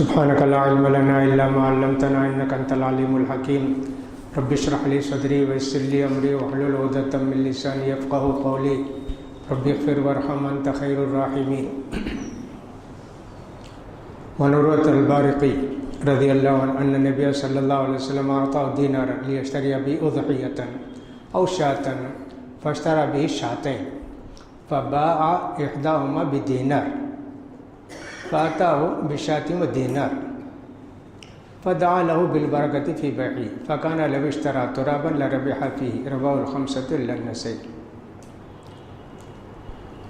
سبحانك لا علم لنا إلا ما علمتنا إنك أنت العليم الحكيم رب اشرح لي صدري ويسر لي أمري واحلل عقدة من لساني يفقهوا قولي رب اغفر وارحم أنت خير الراحمين. ونروة البارقي رضي الله عنه أن النبي صلى الله عليه وسلم أعطاه دينارا ليشتري به أضحية أو شاة فاشترى به شاتين فباع إحداهما بدينار فأتاه بشاة ودينار فدعا له بالبركة في بيعه فكان لو اشترى ترابا لربح فيه. رواه الخمسة إلا النسائي.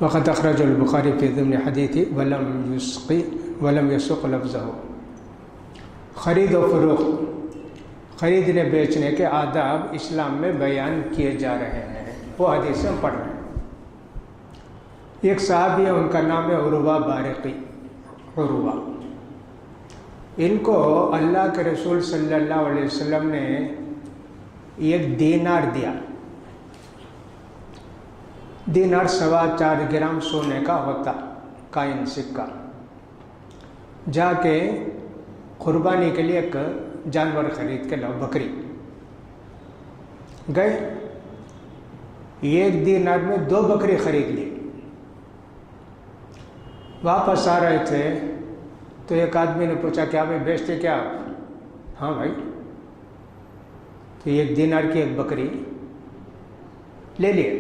وقد أخرج البخاري في ضمن حديثه ولم يسق لفظه. خرید و فروخت، خریدنے بیچنے کے آداب اسلام میں بیان کیے جا رہے ہیں، وہ حدیث سے پڑھ رہے ہیں. ایک صحابی ہے، ان کا نام ہے عروہ بارقی. عروہ، ان کو اللہ کے رسول صلی اللہ علیہ وسلم نے ایک دینار دیا. دینار 4.25 گرام سونے کا ہوتا، کائن سکہ. جا کے قربانی کے لیے ایک جانور خرید کے لاؤ، بکری. گئے، ایک دینار میں 2 بکری خرید لی. واپس آ رہے تھے تو ایک آدمی نے پوچھا کیا بھائی بیچتے کیا آپ؟ ہاں بھائی. تو 1 دینار کی ایک بکری لے لیے.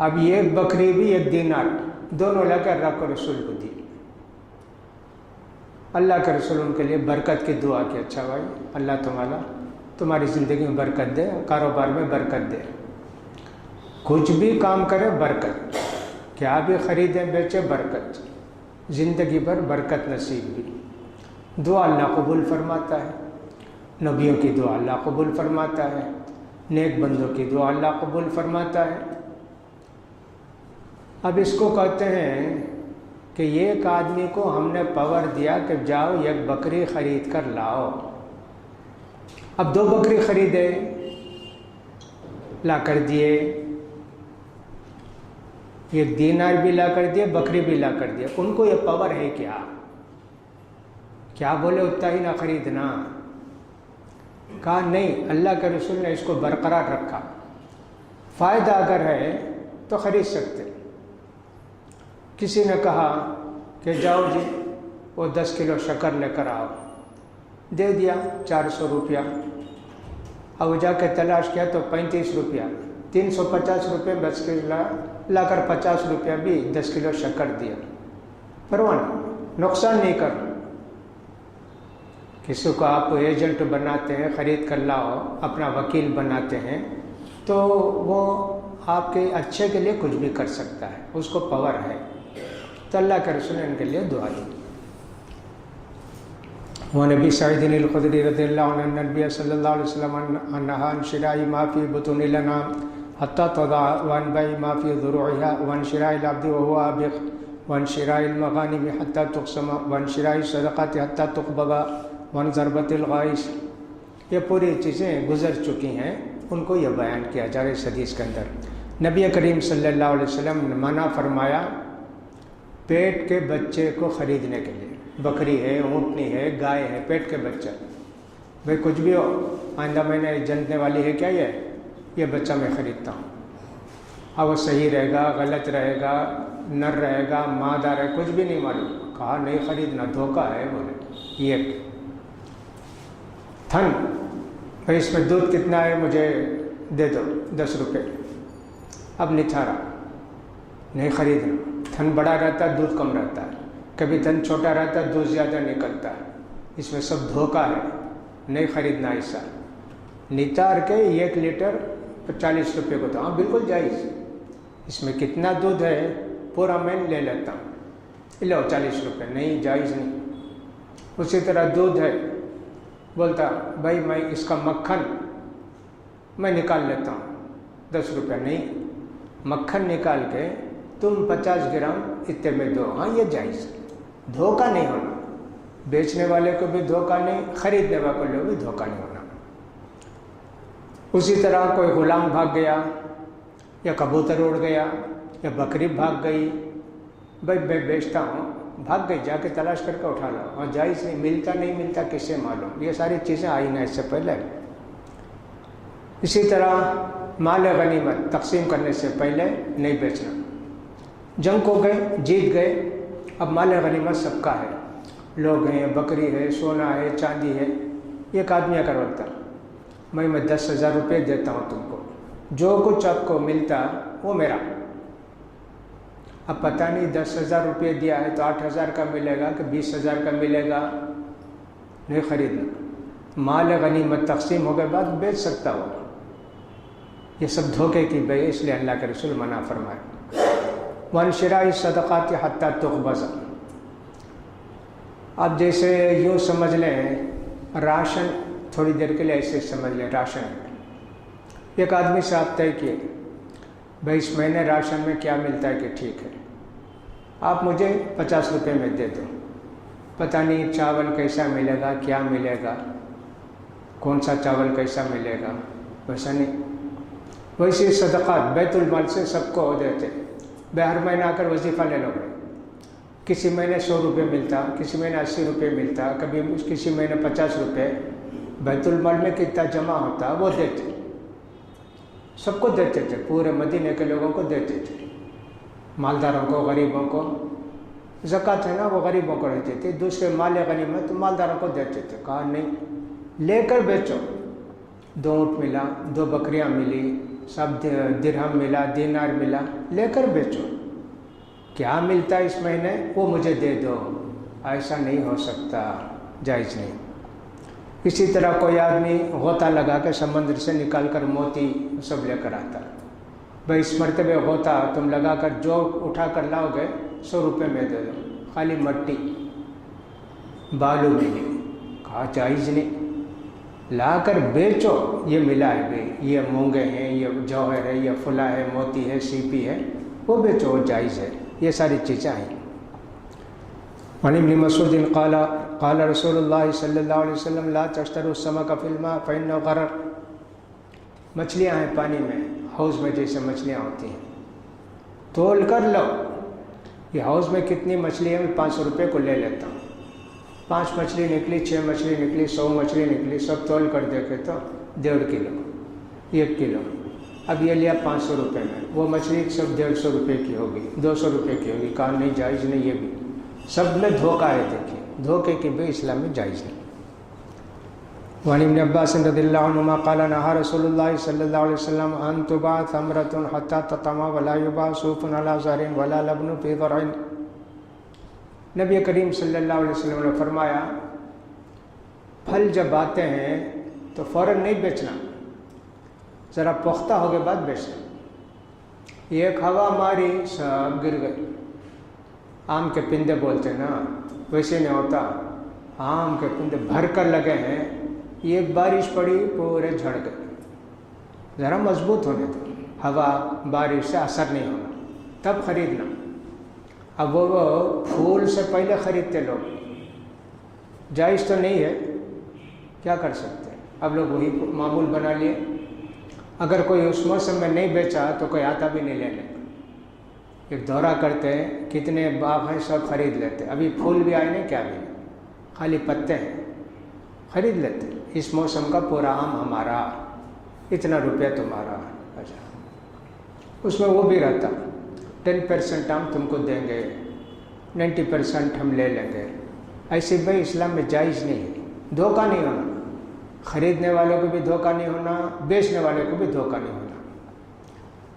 اب ایک بکری بھی 1 دینار دونوں لا کر اللہ کے رسول کو دی. اللہ کے رسول ان کے لیے برکت کی دعا کی. اچھا بھائی، اللہ تمہاری زندگی میں برکت دے، کاروبار میں برکت دے، کچھ بھی کام کرے برکت، کیا بھی خریدیں بیچے برکت، زندگی پر برکت نصیب بھی. دعا اللہ قبول فرماتا ہے، نبیوں کی دعا اللہ قبول فرماتا ہے، نیک بندوں کی دعا اللہ قبول فرماتا ہے. اب اس کو کہتے ہیں کہ ایک آدمی کو ہم نے پاور دیا کہ جاؤ 1 بکری خرید کر لاؤ. اب 2 بکری خریدے، لا کر دیے، 1 دینار بھی لا کر دیے، بکری بھی لا کر دیے. ان کو یہ پاور ہے کیا بولے اتنا ہی نہ خریدنا؟ کہا نہیں، اللہ کے رسول نے اس کو برقرار رکھا. فائدہ اگر ہے تو خرید سکتے. کسی نے کہا کہ جاؤ جی وہ 10 کلو شکر لے کر آؤ، دے دیا 400 روپیہ. اب جا کے تلاش کیا تو 35 روپیہ، 350 روپے بچ کے لا کر 50 روپیہ بھی 10 کلو شکر دیا. پرواہ نہیں، نقصان نہیں کرنا. کسی کو آپ ایجنٹ بناتے ہیں، خرید کر لاؤ، اپنا وکیل بناتے ہیں، تو وہ آپ کے اچھے کے لیے کچھ بھی کر سکتا ہے، اس کو پاور ہے. تو اللہ کے رسول نے ان کے لیے دعا دی. ونبی سعید الخدری رضی اللہ عنہ النبی صلی اللہ علیہ وسلم نہا عن شراء ما فی بطون الانعام حتی تضع وعن بیع ما فی ضروعها وعن شراء العبد وهو آبق وعن شراء المغانم حتی تقسم وعن شراء الصدقات حتی تقبض وعن ضربۃ الغائص. یہ پوری چیزیں گزر چکی ہیں، ان کو یہ بیان کیا جا رہا ہے اس حدیث کے اندر. نبی کریم صلی اللہ علیہ وسلم نے منع فرمایا پیٹ کے بچے کو خریدنے کے لیے. بکری ہے، اونٹنی ہے، گائے ہے، پیٹ کے بچہ. بھئی کچھ بھی ہو، آئندہ مہینے جننے والی ہے کیا یہ بچہ میں خریدتا ہوں. اب وہ صحیح رہے گا، غلط رہے گا، نر رہے گا، مادہ رہے، کچھ بھی نہیں معلوم. کہا نہیں خریدنا، دھوکہ ہے. بولے یہ تھن، بھئی اس میں دودھ کتنا ہے مجھے دے دو 10 روپے. اب نتھارا، نہیں خریدنا. تھن بڑا رہتا ہے، دودھ کم رہتا ہے. کبھی تھن چھوٹا رہتا ہے، دودھ زیادہ نکلتا ہے. اس میں سب دھوکہ ہے، نہیں خریدنا. ایسا نتار کے 1 لیٹر 40 روپے کو. تو ہاں بالکل جائز. اس میں کتنا دودھ ہے پورا میں لے لیتا ہوں، لو 40 روپے. نہیں، جائز نہیں. اسی طرح دودھ ہے، بولتا بھائی میں اس کا مکھن میں نکال لیتا ہوں 10 روپے. نہیں، مکھن نکال کے تم 50 گرام اتنے میں دو. ہاں یہ جائز. دھوکہ نہیں ہونا، بیچنے والے کو بھی دھوکہ نہیں، خریدنے والے کو بھی دھوکہ نہیں ہونا. اسی طرح کوئی غلام بھاگ گیا یا کبوتر اڑ گیا یا بکری بھاگ گئی، بھائی میں بیچتا ہوں بھاگ گئی، جا کے تلاش کر کے اٹھا لاؤ، اور جائز نہیں ملتا کسے معلوم، یہ ساری چیزیں آئی نا اس سے پہلے۔ اسی طرح مال غنیمت تقسیم کرنے سے پہلے نہیں بیچنا۔ جنگ کو گئے، جیت گئے، اب مال غنیمت سب کا ہے، لوگ ہیں، بکری ہے، سونا ہے، چاندی ہے۔ ایک آدمی اگر بولتا میں 10,000 روپے دیتا ہوں تم کو، جو کچھ آپ کو ملتا وہ میرا، اب پتہ نہیں 10,000 روپے دیا ہے تو 8,000 کا ملے گا کہ 20,000 کا ملے گا، نہیں خریدنا۔ مال غنیمت تقسیم ہو گئے بعد بیچ سکتا ہو، یہ سب دھوکے کی بے، اس لیے اللہ کے رسول منع فرمائے۔ وَعَنْ شِرَاءِ الصَّدَقَاتِ حَتَّى تُقْبَضَ۔ اب جیسے یوں سمجھ لیں راشن، تھوڑی دیر کے لیے ایسے سمجھ لیں راشن، ایک آدمی سے آپ طے کیے بھائی اس مہینے راشن میں کیا ملتا ہے کہ ٹھیک ہے، آپ مجھے 50 روپے میں دے دو، پتہ نہیں چاول کیسا ملے گا، کیا ملے گا، کون سا چاول کیسا ملے گا، ویسا نہیں۔ ویسے صدقات بیت المال سے سب کو دیتے، ہر مہینہ آ کر وظیفہ لے لو بھائی، کسی مہینے 100 روپے ملتا، کسی مہینے 80 روپے ملتا، کبھی کسی مہینے 50 روپے، بیت المال میں کتنا جمع ہوتا وہ دیتے، سب کو دیتے تھے، پورے مدینے کے لوگوں کو دیتے تھے، مالداروں کو، غریبوں کو۔ زکوٰۃ ہے نا وہ غریبوں کو رہتی تھی، دوسرے مال غنیمت مالداروں کو دیتے تھے۔ کہا نہیں، لے کر بیچو، 2 اونٹ ملا، 2 بکریاں ملی، سب درہم ملا، دینار ملا، لے کر بیچو، کیا ملتا ہے اس مہینے وہ مجھے دے دو، ایسا نہیں ہو سکتا، جائز نہیں۔ اسی طرح کوئی آدمی غوطہ لگا کے سمندر سے نکال کر موتی سب لے کر آتا، بھائی اس مرتبہ غوطہ تم لگا کر جو اٹھا کر لاؤ گے 100 روپے میں دے دو، خالی مٹی بالو ملی، کہا جائز نہیں، لا کر بیچو، یہ ملا ہے بھائی، یہ مونگے ہیں، یہ جوہر ہے، یہ فلا ہے، موتی ہے، سیپی ہے، وہ بیچو، وہ جائز ہے۔ یہ ساری چیزیں آئیں۔ وعن ابن مسعود قال قال رسول اللہ صلی اللہ علیہ وسلم لا تشتروا السمك في الماء فإنه غرر۔ مچھلیاں ہیں پانی میں، حوض میں جیسے مچھلیاں ہوتی ہیں، تول کر لو، یہ حوض میں کتنی مچھلی ہے میں 500 روپے کو لے لیتا ہوں، 5 مچھلی نکلی، 6 مچھلی نکلی، 100 مچھلی نکلی، سب تول کر دیکھے تو 1.5 کلو، 1 کلو، اب یہ لیا 500 روپے میں، وہ مچھلی سب 150 روپے کی ہوگی، 200 روپے کی ہوگی، کہا نہیں جائز نہیں، یہ بھی سب میں دھوکہ ہے، دیکھیے دھوکے کی بھی اسلام میں جائز نہیں۔ وعن ابن عباس رضی اللہ عنہما قال نہا رسول اللہ صلی اللہ علیہ وسلم ان تباع ثمرۃ حتی تطعم ولا یباع صوف علی زرع ولا لبن فی ضرع۔ نبی کریم صلی اللہ علیہ وسلم نے فرمایا پھل جب آتے ہیں تو فوراً نہیں بیچنا، ذرا پختہ ہو کے بعد بیچنا۔ ایک ہوا ماری سب گر گئے، آم کے پندے بولتے نا، ویسے نہیں ہوتا، آم کے پندے بھر کر لگے ہیں، ایک بارش پڑی پورے جھڑ گئے، ذرا مضبوط ہونے دو، ہوا بارش سے اثر نہیں ہونا تب خریدنا۔ اب وہ پھول سے پہلے خریدتے لوگ، جائز تو نہیں ہے، کیا کر سکتے ہیں، اب لوگ وہی معمول بنا لیے، اگر کوئی اس موسم میں نہیں بیچا تو کوئی آتا بھی نہیں لینے، ایک دورہ کرتے ہیں، کتنے باغ ہیں سب خرید لیتے، ابھی پھول بھی آئے نہیں، کیا بھی نہیں، خالی پتے ہیں، خرید لیتے، اس موسم کا پورا آم ہمارا، اتنا روپیہ تمہارا، اچھا اس میں وہ بھی رہتا 10% آم تم کو دیں گے، 90% ہم لے لیں گے، ایسے بھائی اسلام میں جائز نہیں ہے، دھوکہ نہیں ہونا، خریدنے والوں کو بھی دھوکہ نہیں ہونا، بیچنے والے کو بھی دھوکہ نہیں ہونا۔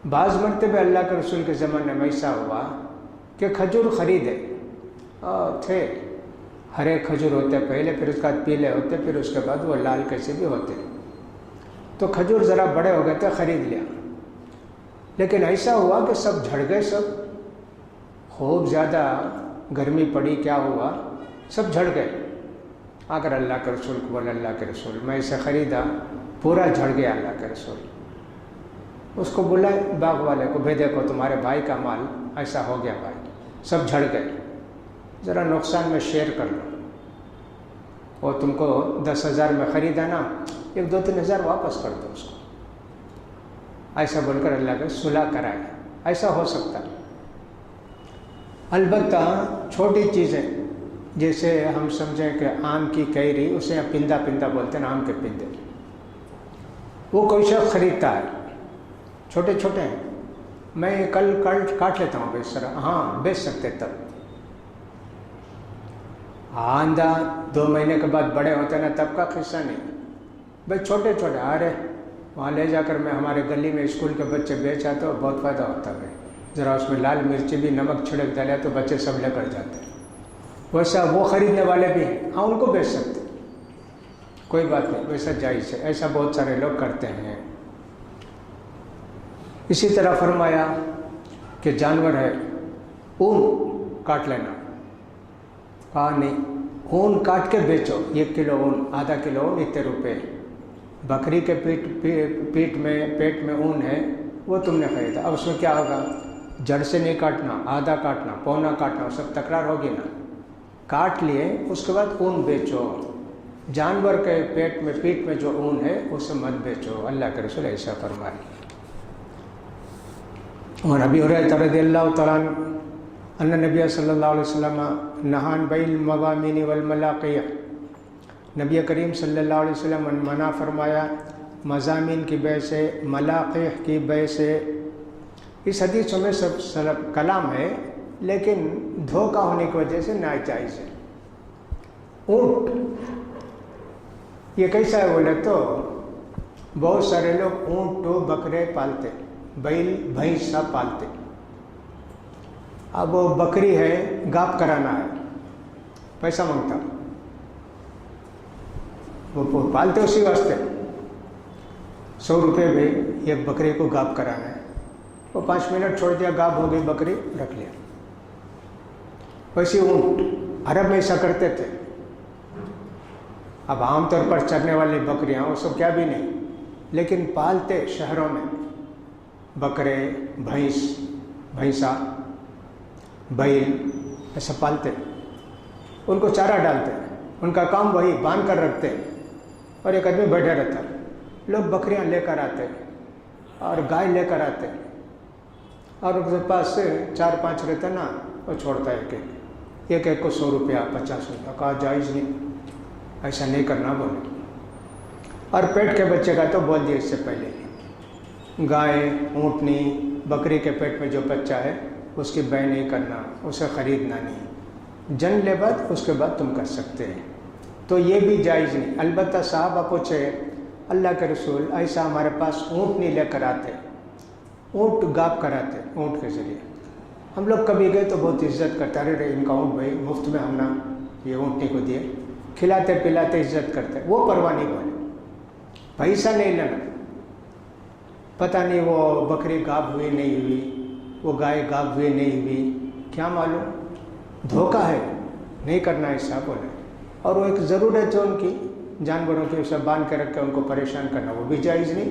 بعض مرتبہ اللہ کے رسول کے زمانے میں ایسا ہوا کہ کھجور خریدے تھے، ہرے کھجور ہوتے پہلے، پھر اس کے بعد پیلے ہوتے، پھر اس کے بعد وہ لال کیسے بھی ہوتے، تو کھجور ذرا بڑے ہو گئے تھے، خرید لیا، لیکن ایسا ہوا کہ سب جھڑ گئے، سب خوب زیادہ گرمی پڑی، کیا ہوا سب جھڑ گئے، اگر اللہ کے رسول کو بولے اللہ کے رسول میں اسے خریدا پورا جھڑ گیا، اللہ کے رسول اس کو بلائے باغ والے کو، بھائی دیکھو تمہارے بھائی کا مال ایسا ہو گیا بھائی، سب جھڑ گئے، ذرا نقصان میں شیئر کر لو، اور تم کو 10,000 میں خریدا نا، 1-2-3 ہزار واپس کر دو اس کو، ایسا بول کر اللہ کے صلح کرائے، ایسا ہو سکتا۔ البتہ چھوٹی چیزیں جیسے ہم سمجھیں کہ آم کی کیری، اسے پندا پندا بولتے ہیں، آم کے پندے، وہ کوئی شخص خریدتا ہے، چھوٹے چھوٹے ہیں، میں کل کاٹ لیتا ہوں اس طرح، ہاں بیچ سکتے تب، آندہ 2 مہینے کے بعد بڑے ہوتے ہیں نا تب کا قصہ نہیں، بھائی چھوٹے چھوٹے ارے وہاں لے جا کر میں ہمارے گلی میں اسکول کے بچے بیچ آتے اور بہت فائدہ ہوتا ہے، ذرا اس میں لال مرچی بھی نمک چھڑک ڈالا تو بچے سب لے کر جاتے ہیں، ویسا وہ خریدنے والے بھی ہیں، ہاں ان کو بیچ سکتے، کوئی بات نہیں، ویسا جائز ہے، ایسا بہت سارے لوگ کرتے ہیں۔ اسی طرح فرمایا کہ جانور ہے اون کاٹ لینا، کہا نہیں، اون کاٹ کے بیچو، 1 کلو اون، آدھا کلو اون اتنے روپے، بکری کے پیٹ میں اون ہے وہ تم نے خریدا، اب اس میں کیا ہوگا، جڑ سے نہیں کاٹنا، آدھا کاٹنا، پونا کاٹنا، سب تکرار ہوگی نا، کاٹ لیے اس کے بعد اون بیچو، جانور کے پیٹ میں جو اون ہے اسے مت بیچو، اللہ کے رسول ایسا فرمائے۔ اور ابی ہریرہ رضی اللہ تعالیٰ عنہ ان نبی صلی اللہ علیہ وسلم نہان بیع المضامین والملاقیہ، نبی کریم صلی اللہ علیہ وسلم نے منع فرمایا مضامین کی بیع سے، ملاقیہ کی بیع سے۔ اس حدیث میں سب کلام ہے لیکن دھوکہ ہونے کی وجہ سے ناجائز ہے۔ اونٹ یہ کیسا ہے بولے تو بہت سارے لوگ اونٹ تو بکرے پالتے، بیل بھینسا پالتے، اب وہ بکری ہے گاپ کرانا ہے، پیسہ مانگتا، وہ پالتے اسی واسطے، 100 روپے بھی ایک بکری کو گاپ کرانا ہے، وہ 5 منٹ چھوڑ دیا، گاپ ہو گئی بکری، رکھ لیا۔ ویسے اونٹ عرب میں ایسا کرتے تھے، اب عام طور پر چرنے والی بکریاں وہ سب کیا بھی نہیں، لیکن پالتے شہروں میں بکرے، بھینسا، بیل ایسا پالتے، ان کو چارہ ڈالتے، ان کا کام وہی باندھ کر رکھتے، اور ایک آدمی بیٹھا رہتا، لوگ بکریاں لے کر آتے اور گائے لے کر آتے، اور اس کے پاس سے 4-5 رہتا نا، وہ چھوڑتا ہے ایک کو 100 روپیہ 50 روپیہ، کہا جائز نہیں، ایسا نہیں کرنا بولے، اور پیٹ کے بچے کا تو بول دیا اس سے پہلے، گائے، اونٹنی، بکری کے پیٹ میں جو بچہ ہے اس کی بیع نہیں کرنا، اسے خریدنا نہیں، جن لے بعد اس کے بعد تم کر سکتے ہیں، تو یہ بھی جائز نہیں۔ البتہ صحابہ پوچھے اللہ کے رسول ایسا ہمارے پاس اونٹ نہیں لے کر آتے، اونٹ گاپ کراتے اونٹ کے ذریعے، ہم لوگ کبھی گئے تو بہت عزت کرتے، ارے ان کا اونٹ بھائی مفت میں ہم نے یہ اونٹنی کو دیے، کھلاتے پلاتے عزت کرتے، وہ پرواہ نہیں بولے، پیسہ نہیں لینا، پتہ نہیں وہ بکری گاپ ہوئی نہیں ہوئی، وہ گائے گاپ ہوئی نہیں ہوئی، کیا معلوم، دھوکہ ہے، نہیں کرنا ایسا بولے، اور وہ ایک ضرورت ہے ان کی، جانوروں کے اسے باندھ کے رکھ کے ان کو پریشان کرنا، وہ بھی جائز نہیں،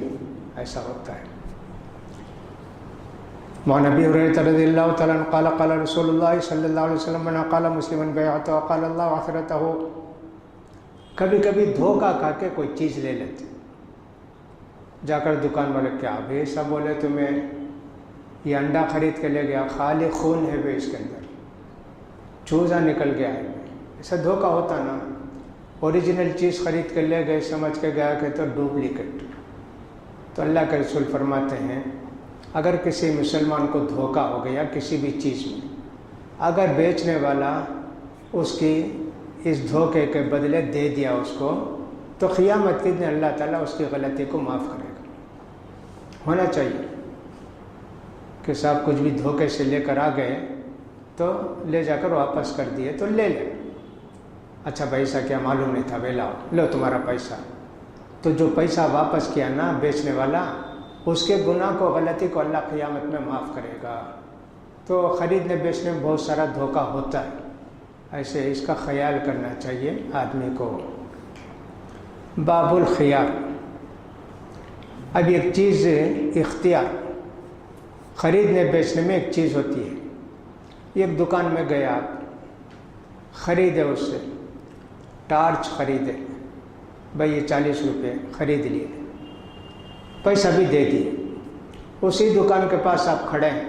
ایسا ہوتا ہے۔ وعن ابی ہریرہ رضی اللہ تعالیٰ عنہ قال قال رسول اللہ صلی اللہ علیہ وسلم من قال مسلما بیعۃ وقال اللہ آخرتہ، کبھی کبھی دھوکہ کھا کے کوئی چیز لے لیتے، جا کر دکان والے کیا بھائی ایسا بولے تمہیں، یہ انڈا خرید کے لے گیا، خالی خون ہے بھائی اس کے اندر، چوزا نکل گیا ہے، ایسا دھوکہ ہوتا نا، اوریجنل چیز خرید کے لے گئے، سمجھ کے گیا کہ تو ڈپلیکیٹ۔ تو اللہ کے رسول فرماتے ہیں اگر کسی مسلمان کو دھوکہ ہو گیا کسی بھی چیز میں، اگر بیچنے والا اس کی اس دھوکے کے بدلے دے دیا اس کو، تو قیامت کے دن اللہ تعالیٰ اس کی غلطی کو معاف کرے گا۔ ہونا چاہیے کہ صاحب کچھ بھی دھوکے سے لے کر آ گئے تو لے جا کر واپس کر دیے تو لے لیں، اچھا پیسہ کیا معلوم نہیں تھا، لاؤ لو تمہارا پیسہ، تو جو پیسہ واپس کیا نا بیچنے والا، اس کے گناہ کو، غلطی کو اللہ قیامت میں معاف کرے گا۔ تو خریدنے بیچنے میں بہت سارا دھوکہ ہوتا ہے، ایسے اس کا خیال کرنا چاہیے آدمی کو۔ باب الخیار، اب ایک چیز اختیار، خریدنے بیچنے میں ایک چیز ہوتی ہے، ایک دکان میں گئے آپ، خریدے اس سے ٹارچ خریدے، بھائی یہ 40 روپے خرید لیے، پیسہ بھی دے دیے، اسی دکان کے پاس آپ کھڑے ہیں،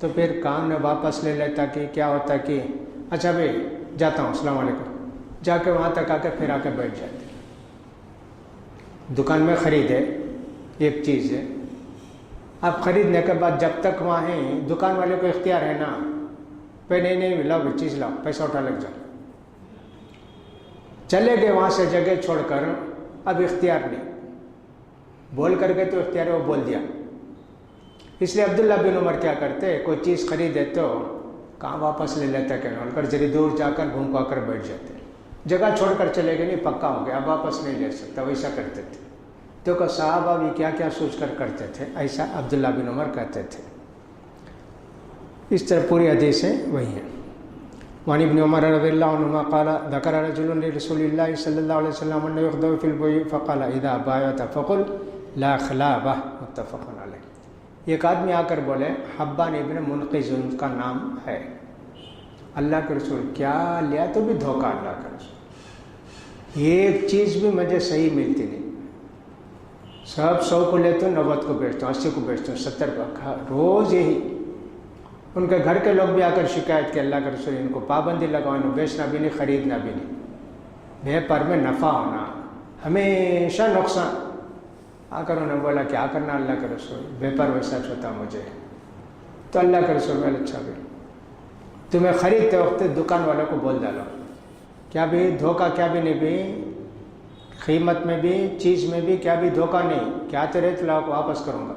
تو پھر کام میں واپس لے لیتا کہ کیا ہوتا کہ اچھا بھائی جاتا ہوں السلام علیکم، جا کے وہاں تک آ کے پھر آ کے بیٹھ جاتے۔ دکان میں خریدے ایک چیز ہے، آپ خریدنے کے بعد جب تک وہاں ہیں دکان والے کو اختیار ہے نا، پہ نہیں لاؤ بھی چیز لاؤ، پیسہ اٹھا لگ جاؤ، چلے گئے وہاں سے جگہ چھوڑ کر، اب اختیار نہیں، بول کر کے تو اختیار ہے، وہ بول دیا۔ اس لیے عبداللہ بن عمر کیا کرتے، کوئی چیز خریدے تو کہاں واپس لے لیتا کہ بول کر ذری دور جا کر گھوم پا کر بیٹھ جاتے، جگہ چھوڑ کر چلے گئے نہیں پکا ہو گیا اب واپس نہیں لے سکتا، ویسا کرتے تھے۔ تو کہ صحابہ بھی کیا کیا سوچ کر کرتے تھے، ایسا عبداللہ بن عمر کہتے تھے۔ اس طرح پوری حدیث ہے وہی ہے۔ وعن ابن عمر رضی اللہ عنہما قال ذکر رجل لرسول اللہ صلی اللہ علیہ وسلم انه يخضع في البيع فقال اذا بايعت فقل لا خلابہ، متفق علیہ۔ ایک آدمی آ کر بولے، حبان ابن منقذ ان کا نام ہے، اللہ کے رسول کیا لیا تو بھی دھوکہ، اللہ کا رسول ایک چیز بھی مجھے صحیح ملتی نہیں، سب 100 کو لیتا ہوں، 90 کو بیچتا ہوں، 80 کو بیچتا ہوں، 70 کو، روز یہی۔ ان کے گھر کے لوگ بھی آ کر شکایت کہ اللہ کے رسول ان کو پابندی لگاؤ، انہیں بیچنا بھی نہیں خریدنا بھی نہیں، بیپار میں نفع ہونا، ہمیشہ نقصان۔ آ کر انہوں نے بولا کیا کرنا اللہ کے رسول، بیپار ویسا ہوتا مجھے، تو اللہ کے رسول میں اچھا بھی تمہیں خریدتے وقت دکان والوں کو بول ڈالو، کیا بھی دھوکہ کیا بھی نہیں بھی، قیمت میں بھی چیز میں بھی کیا بھی دھوکہ نہیں، کیا تیرے تو لاؤ واپس کروں گا،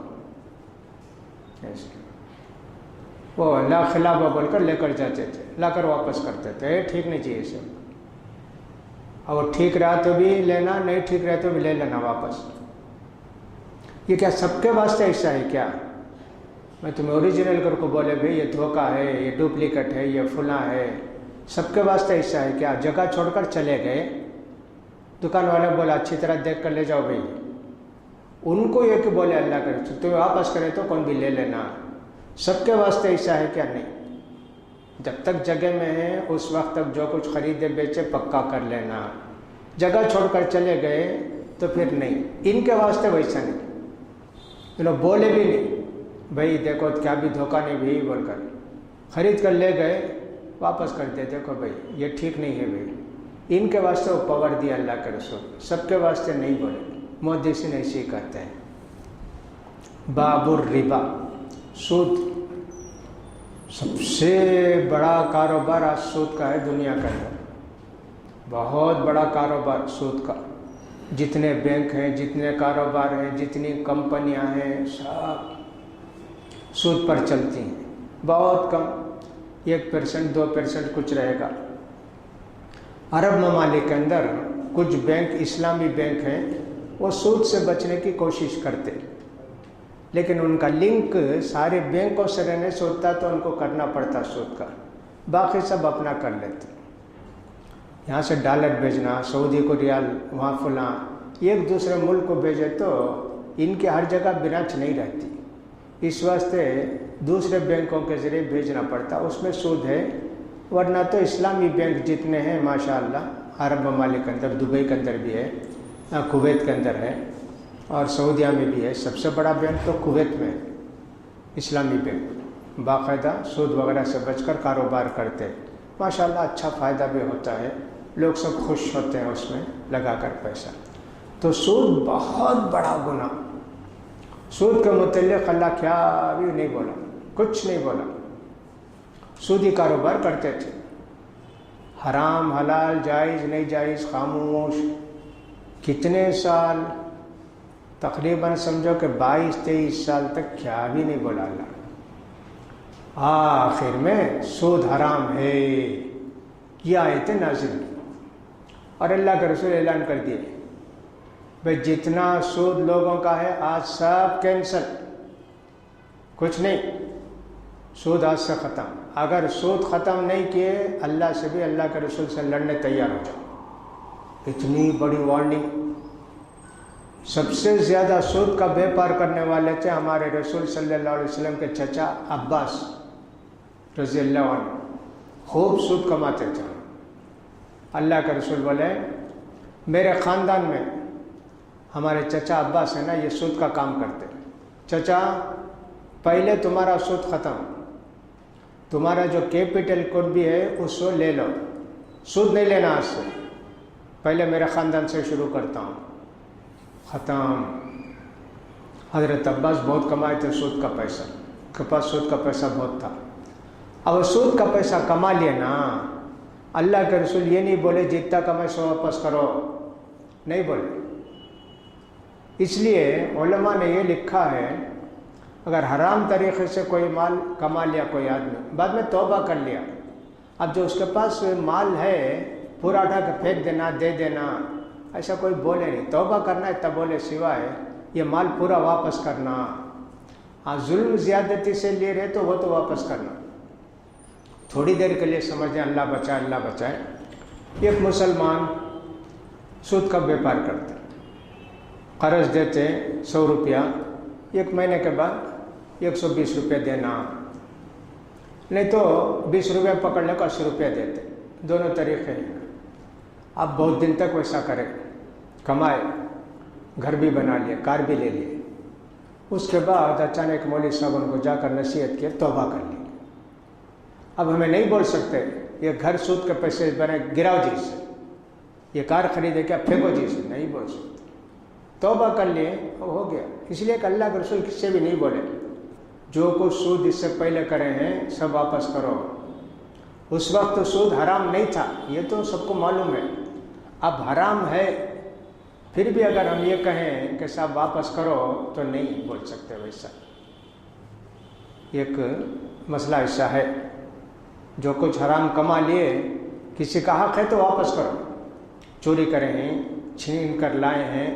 وہ لا خلابہ بول کر لے کر جاتے تھے، لا کر واپس کرتے تھے، ٹھیک نہیں چاہیے سب، اور ٹھیک رہا تو بھی لینا، نہیں ٹھیک رہا تو بھی لے لینا واپس۔ یہ کیا سب کے واسطے ایسا ہے کیا؟ میں تمہیں اوریجنل کر کو بولے بھائی یہ دھوکہ ہے، یہ ڈپلیکیٹ ہے، یہ فلاں ہے، سب کے واسطے ایسا ہے کیا؟ جگہ چھوڑ کر چلے گئے، دکان والے بولا اچھی طرح دیکھ کر لے جاؤ بھائی، ان کو یہ کہ بولے اللہ کرے تو واپس کرے تو کون بھی لے لینا، سب کے واسطے ایسا ہے کیا؟ نہیں، جب تک جگہ میں ہے اس وقت تک جو کچھ خریدے بیچے پکا کر لینا، جگہ چھوڑ کر چلے گئے تو پھر نہیں، ان کے واسطے ویسا نہیں، انہوں بولے بھی نہیں بھائی دیکھو کیا بھی دھوکہ نہیں بھی بول کر خرید کر لے گئے، واپس کرتے دیکھو بھائی یہ ٹھیک نہیں ہے بھائی، ان کے واسطے وہ پاور دیا اللہ کے رسول، سب کے واسطے نہیں بولے۔ محدثین ایسے ہی کہتے ہیں۔ باب الربا، سود، سب سے بڑا کاروبار آج سود کا ہے دنیا کے اندر، بہت بڑا کاروبار سود کا، جتنے بینک ہیں، جتنے کاروبار ہیں، جتنی کمپنیاں ہیں، سب سود پر چلتی ہیں، بہت کم، 1% 2% کچھ رہے گا۔ عرب ممالک کے اندر کچھ بینک اسلامی بینک ہیں، وہ سود سے بچنے کی کوشش کرتے، لیکن ان کا لنک سارے بینکوں سے رہنے سے ہوتا تو ان کو کرنا پڑتا سود کا، باقی سب اپنا کر لیتے۔ یہاں سے ڈالر بھیجنا، سعودی کو ریال، وہاں فلاں، ایک دوسرے ملک کو بھیجے تو ان کی ہر جگہ برانچ نہیں رہتی، اس واسطے دوسرے بینکوں کے ذریعے بھیجنا پڑتا، اس میں سود ہے۔ ورنہ تو اسلامی بینک جتنے ہیں ماشاءاللہ عرب ممالک کے اندر، دبئی کے اندر بھی ہے، کویت کے اندر ہے، اور سعودیہ میں بھی ہے، سب سے بڑا بینک تو کویت میں ہے، اسلامی بینک، باقاعدہ سود وغیرہ سے بچ کر کاروبار کرتے، ماشاءاللہ اچھا فائدہ بھی ہوتا ہے، لوگ سب خوش ہوتے ہیں اس میں لگا کر پیسہ۔ تو سود بہت بڑا گناہ، سود کے متعلق اللہ کیا بھی نہیں بولا، کچھ نہیں بولا، سودی کاروبار کرتے تھے، حرام حلال جائز نہیں جائز خاموش، کتنے سال، تقریباً سمجھو کہ 22-23 سال تک کیا بھی نہیں بولا اللہ، آخر میں سود حرام ہے یہ آیتیں نازل ہوئی، اور اللہ کے رسول اعلان کر دیے بھئی جتنا سود لوگوں کا ہے آج سب کینسل، کچھ نہیں، سود آج سے ختم، اگر سود ختم نہیں کیے اللہ سے بھی اللہ کے رسول سے لڑنے تیار ہو جاؤ، اتنی بڑی وارننگ۔ سب سے زیادہ سود کا بیپار کرنے والے تھے ہمارے رسول صلی اللہ علیہ وسلم کے چچا عباس رضی اللہ عنہ، خوب سود کماتے تھے۔ اللہ کے رسول بولے میرے خاندان میں ہمارے چچا عباس ہے نا، یہ سود کا کام کرتے، چچا پہلے تمہارا سود ختم، تمہارا جو کیپٹل کوڈ بھی ہے اس کو لے لو، سود نہیں لینا آج سے، پہلے میرے خاندان سے شروع کرتا ہوں، ختم۔ حضرت عباس بہت کمائے تھے سود کا پیسہ، ان کے پاس سود کا پیسہ بہت تھا۔ اب سود کا پیسہ کما لیے نا، اللہ کے رسول یہ نہیں بولے جتنا کمائے سو واپس کرو، نہیں بولے۔ اس لیے علماء نے یہ لکھا ہے اگر حرام طریقے سے کوئی مال کما لیا کوئی آدمی، بعد میں توبہ کر لیا، اب جو اس کے پاس مال ہے پورا اٹھا کے پھینک دینا، دے دینا، ایسا کوئی بولے نہیں۔ توبہ کرنا ہے تب بولے سوائے یہ مال پورا واپس کرنا۔ ہاں ظلم زیادتی سے لے رہے تو وہ تو واپس کرنا، تھوڑی دیر کے لیے سمجھیں اللہ بچائے اللہ بچائے۔ ایک مسلمان سود کا بیپار کرتا، قرض دیتے 100 روپیہ، 1 مہینے کے بعد 120 روپے دینا، نہیں تو 20 روپے پکڑ لے کر 80 روپے دیتے، دونوں طریقے ہیں۔ اب بہت دن تک ویسا کرے، کمائے، گھر بھی بنا لیا، کار بھی لے لیے، اس کے بعد اچانک مولوی صاحب ان کو جا کر نصیحت کی، توبہ کر لی۔ اب ہمیں نہیں بول سکتے یہ گھر سود کے پیسے بنے گراؤ جی سے، یہ کار خریدے کیا پھینکو جی سے، نہیں بول سکتے۔ توبہ کر لیے ہو گیا۔ اس لیے کہ اللہ کے رسول کس سے بھی نہیں بولے جو کچھ سود اس سے پہلے کرے ہیں سب واپس کرو۔ اس وقت تو سود حرام نہیں تھا، یہ تو سب کو معلوم ہے، اب حرام ہے، پھر بھی اگر ہم یہ کہیں کہ صاحب واپس کرو تو نہیں بول سکتے ویسا۔ ایک مسئلہ ایسا ہے، جو کچھ حرام کما لیے کسی کا حق ہے تو واپس کرو، چوری کرے ہیں، چھین کر لائے ہیں،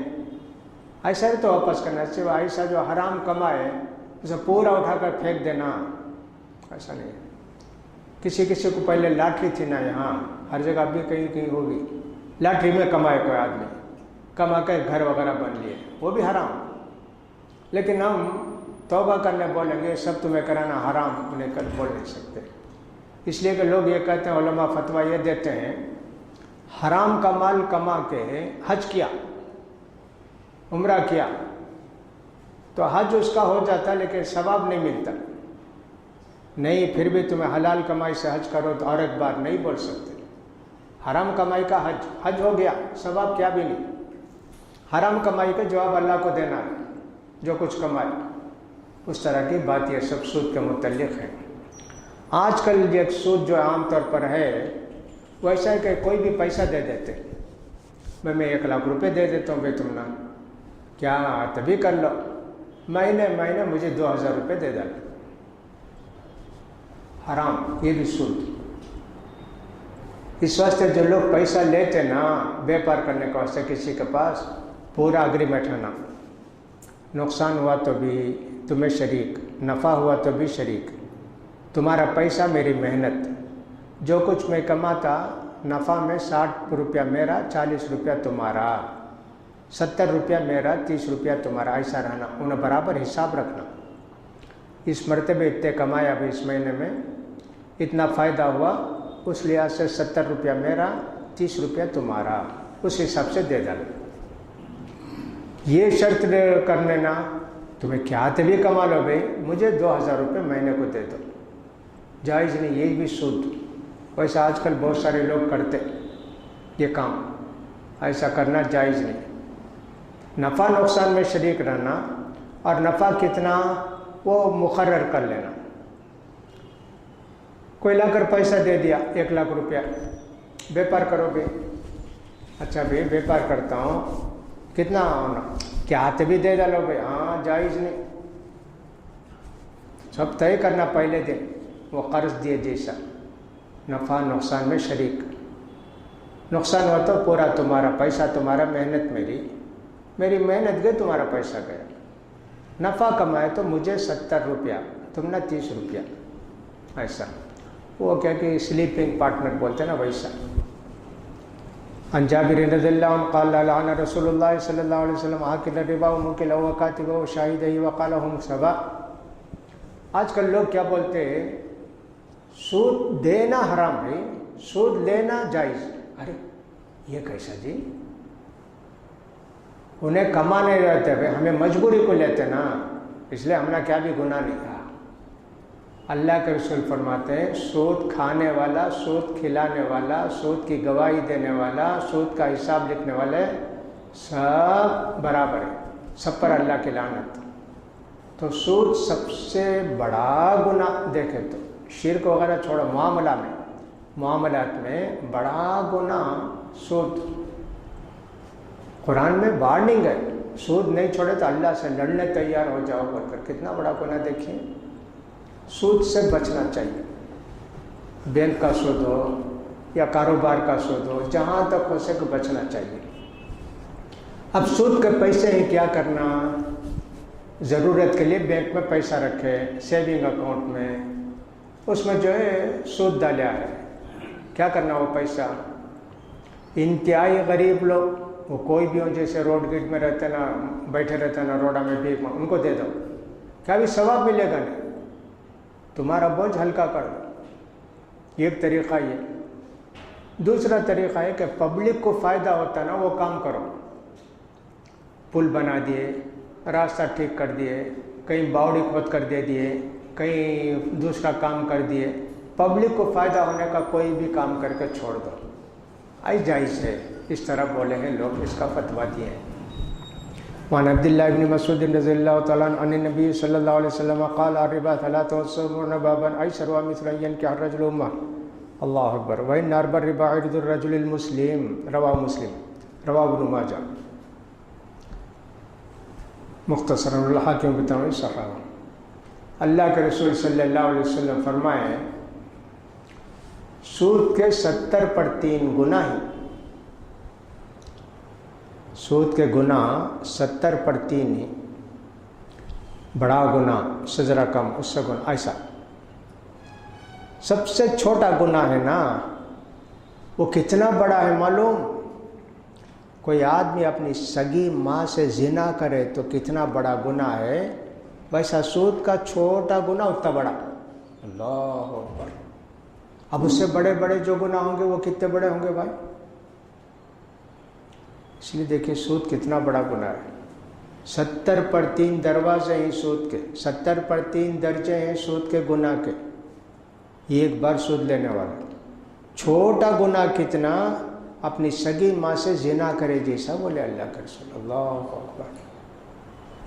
ایسا ہے تو واپس کرنا، صرف ایسا جو حرام کمائے اسے پورا اٹھا کر پھینک دینا، ایسا نہیں۔ کسی کو پہلے لاٹری تھی نا، یہاں ہر جگہ بھی کہیں کہیں ہوگی، لاٹری میں کمائے کوئی آدمی، کما کے گھر وغیرہ بن لیے، وہ بھی حرام۔ لیکن ہم توبہ کرنے بولیں گے سب تمہیں کرانا حرام، انہیں کل بول نہیں سکتے، اس لیے کہ لوگ یہ کہتے ہیں، علماء فتویٰ یہ دیتے ہیں حرام کا مال کما کے حج کیا، عمرہ کیا تو حج اس کا ہو جاتا لیکن ثواب نہیں ملتا، نہیں پھر بھی تمہیں حلال کمائی سے حج کرو تو اور ایک بار نہیں بول سکتے۔ حرام کمائی کا حج ہو گیا، ثواب کیا بھی نہیں، حرام کمائی کا جواب اللہ کو دینا ہے، جو کچھ کمائے۔ اس طرح کی بات یہ سب سود کے متعلق ہے۔ آج کل ایک سود جو عام طور پر ہے وہ ایسا ہے کہ کوئی بھی پیسہ دے دیتے، میں 1 لاکھ روپے دے دیتا ہوں، تم نہ کیا تبھی کر لو، مہینے مجھے 2000 روپے دے دو، حرام، یہ بھی سود۔ اس واسطے جو لوگ پیسہ لیتے نا بیپار کرنے کا واسطے کسی کے پاس، پورا اگریمنٹ ہونا، نقصان ہوا تو بھی تمہیں شریک، نفع ہوا تو بھی شریک، تمہارا پیسہ میری محنت، جو کچھ میں کماتا نفع میں 60 روپیہ میرا، 40 روپیہ تمہارا، 70 روپیہ میرا، 30 روپیہ تمہارا، ایسا رہنا، انہیں برابر حساب رکھنا۔ اس مرتبہ اتنے کمایا، ابھی اس مہینے میں اتنا فائدہ ہوا، اس لحاظ سے 70 روپیہ میرا، 30 روپیہ تمہارا، اس حساب سے دے ڈالو۔ یہ شرط کرنے نا تمہیں کیا تبھی کما لو بھائی، مجھے 2000 روپے مہینے کو دے دو، جائز نہیں، یہ بھی سود۔ ویسا آج کل بہت سارے لوگ کرتے یہ کام، ایسا کرنا جائز نہیں۔ نفع نقصان میں شریک رہنا، اور نفع کتنا وہ مقرر کر لینا۔ کوئی لا کر پیسہ دے دیا 1 لاکھ روپیہ، بیپار کرو گے، اچھا بھائی بیپار کرتا ہوں، کتنا ہونا، کیا ہاتھ بھی دے ڈالو بھائی، ہاں جائز نہیں، سب طے کرنا پہلے دن، وہ قرض دیے جیسا، نفع نقصان میں شریک، نقصان ہوا تو پورا تمہارا، پیسہ تمہارا، محنت میری محنت گئی، تمہارا پیسہ گیا، نفع کمائے تو مجھے 70 روپیہ، تم نے 30 روپیہ، ایسا، وہ کیا کہ سلیپنگ پارٹنر بولتے ہیں نا ویسا۔ عن جابر رضی اللہ عنہ قال لعن رسول اللہ صلی اللہ علیہ وسلم آکل الربا وموکلہ وکاتبہ وشاہدہ وقال ہم سوا۔ آج کل لوگ کیا بولتے ہیں، سود دینا حرام ہے، سود لینا جائز۔ ارے یہ کیسا جی، انہیں کمانے رہتے ہیں، ہمیں مجبوری کو لیتے نا، اس لیے ہم نے کیا بھی گناہ نہیں کہا، اللہ کے رسول فرماتے ہیں سود کھانے والا، سود کھلانے والا، سود کی گواہی دینے والا، سود کا حساب لکھنے والے سب برابر ہیں، سب پر اللہ کی لعنت۔ تو سود سب سے بڑا گناہ، دیکھیں تو شرک وغیرہ چھوڑو، معاملات میں بڑا گناہ سود۔ قرآن میں وارننگ ہے، سود نہیں چھوڑے تو اللہ سے لڑنے تیار ہو جاؤ بول کر، کتنا بڑا گناہ دیکھیے۔ سود سے بچنا چاہیے، بینک کا سود ہو یا کاروبار کا سود ہو، جہاں تک ہو سکے بچنا چاہیے۔ اب سود کے پیسے ہی کیا کرنا، ضرورت کے لیے بینک میں پیسہ رکھے، سیونگ اکاؤنٹ میں، اس میں جو ہے سود ڈالا ہے، کیا کرنا وہ پیسہ۔ انتہائی غریب لوگ، وہ کوئی بھی ہو، جیسے روڈ گیٹ میں رہتے نا، بیٹھے رہتے نا روڈا میں بھی، ان کو دے دو، کیا بھی ثواب ملے گا نہیں، تمہارا بوجھ ہلکا کر دو۔ ایک طریقہ یہ۔ دوسرا طریقہ ہے کہ پبلک کو فائدہ ہوتا ہے نا وہ کام کرو، پل بنا دیے، راستہ ٹھیک کر دیے، کہیں باوڑی کھود کر دے دیے، کہیں دوسرا کام کر دیے، پبلک کو فائدہ ہونے کا کوئی بھی کام کر کے چھوڑ دو، آئی جائز ہے، اس طرح بولے ہیں لوگ، اس کا فتویٰ دیے ہیں۔ وعن عبداللہ ابن مسعود رضی اللہ تعالیٰ عنہ عن النبی صلی اللہ علیہ وسلم قال الربا 73 بابا ایسرها مثل ان ينكح الرجل امه اللہ اکبر وان اربع الربا عرض الرجل المسلم رواہ مسلم رواہ ابن ماجہ۔ مختصراً الحاکم بتمام صحابہ، اللہ کے رسول صلی اللہ علیہ وسلم فرمائے سود کے 70 پر 3 گناہ ہیں، سود کے گناہ 70 پر 3 ہیں، بڑا گناہ سے ذرا کم، اس سے گناہ ایسا۔ سب سے چھوٹا گناہ ہے نا، وہ کتنا بڑا ہے معلوم؟ کوئی آدمی اپنی سگی ماں سے زنا کرے تو کتنا بڑا گناہ ہے، ویسا سود کا چھوٹا گناہ اتنا بڑا۔ اللہ اکبر۔ اب اس سے بڑے بڑے جو گناہ ہوں گے وہ کتنے بڑے ہوں گے بھائی؟ اس لیے دیکھیں سود کتنا بڑا گناہ ہے۔ 70 پر 3 دروازے ہیں سود کے، 70 پر 3 درجے ہیں سود کے گناہ کے، ایک بار سود لینے والا۔ چھوٹا گناہ کتنا؟ اپنی سگی ماں سے زنا کرے جیسا، بولے اللہ کے رسول۔ اللہ اکبر۔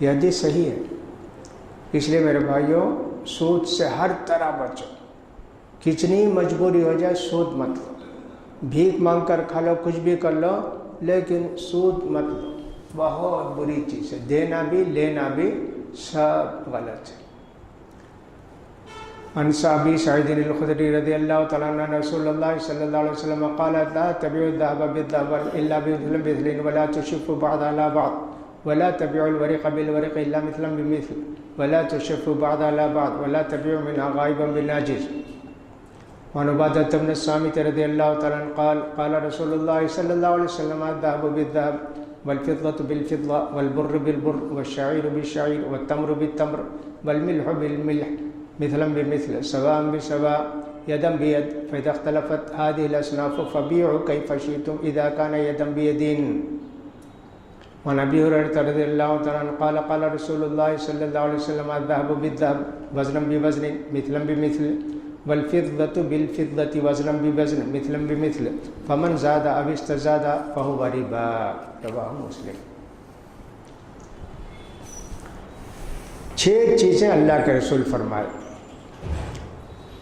یہ حدیث صحیح ہے۔ اس لیے میرے بھائیوں سود سے ہر طرح بچو، کتنی مجبوری ہو جائے سود مت لو، بھیک مانگ کر کھا لو، کچھ بھی کر لو، لیکن سود مت لو، بہت بری چیز ہے، دینا بھی لینا بھی سب غلط ہے۔ عن ابی سعید الخدری رضی اللہ تعالیٰ عنہ رسول اللہ صلی اللہ علیہ وسلم قال لا تبيعوا الذهب بالذهب الا بمثل ولا تشفوا بعض على بعض ولا تبيعوا الورق بالورق الا مثلا بمثل ولا تشفوا بعض على بعض ولا تبيعوا منها غائبا بالناجز۔ وعن عبادة بن الصامت رضی اللہ تعالیٰ عنہ قال قال رسول اللہ صلی اللہ علیہ وسلم الذهب بالذهب والفضة بالفضة والبر بالبر والشعير بالشعير والتمر بالتمر والملح بالملح مثلا بمثل سواء بسواء يدا بيد فإذا اختلفت هذه الأصناف فبيعوا كيف شئتم إذا كان يدا بيد۔ وعن أبي هريرة رضي الله تعالى عنه قال قال رسول الله صلى الله عليه وسلم الذهب بالذهب وزنا بوزن مثلا بمثل والفضة بالفضة وزنا بوزن مثلا بمثل فمن زاد أو استزاد فهو ربا۔ رواه مسلم۔ 6 چیزیں اللہ کے رسول فرمائے،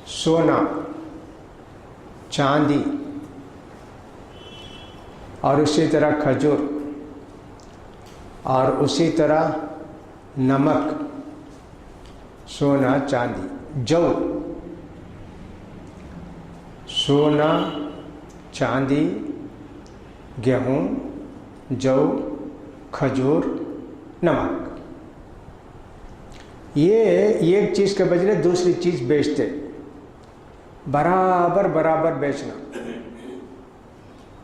سونا، چاندی، اور اسی طرح کھجور، اور اسی طرح نمک، سونا، چاندی، جو، سونا، چاندی، گیہوں، جو، کھجور، نمک، یہ ایک چیز کے بدلے دوسری چیز بیچتے، برابر برابر بیچنا،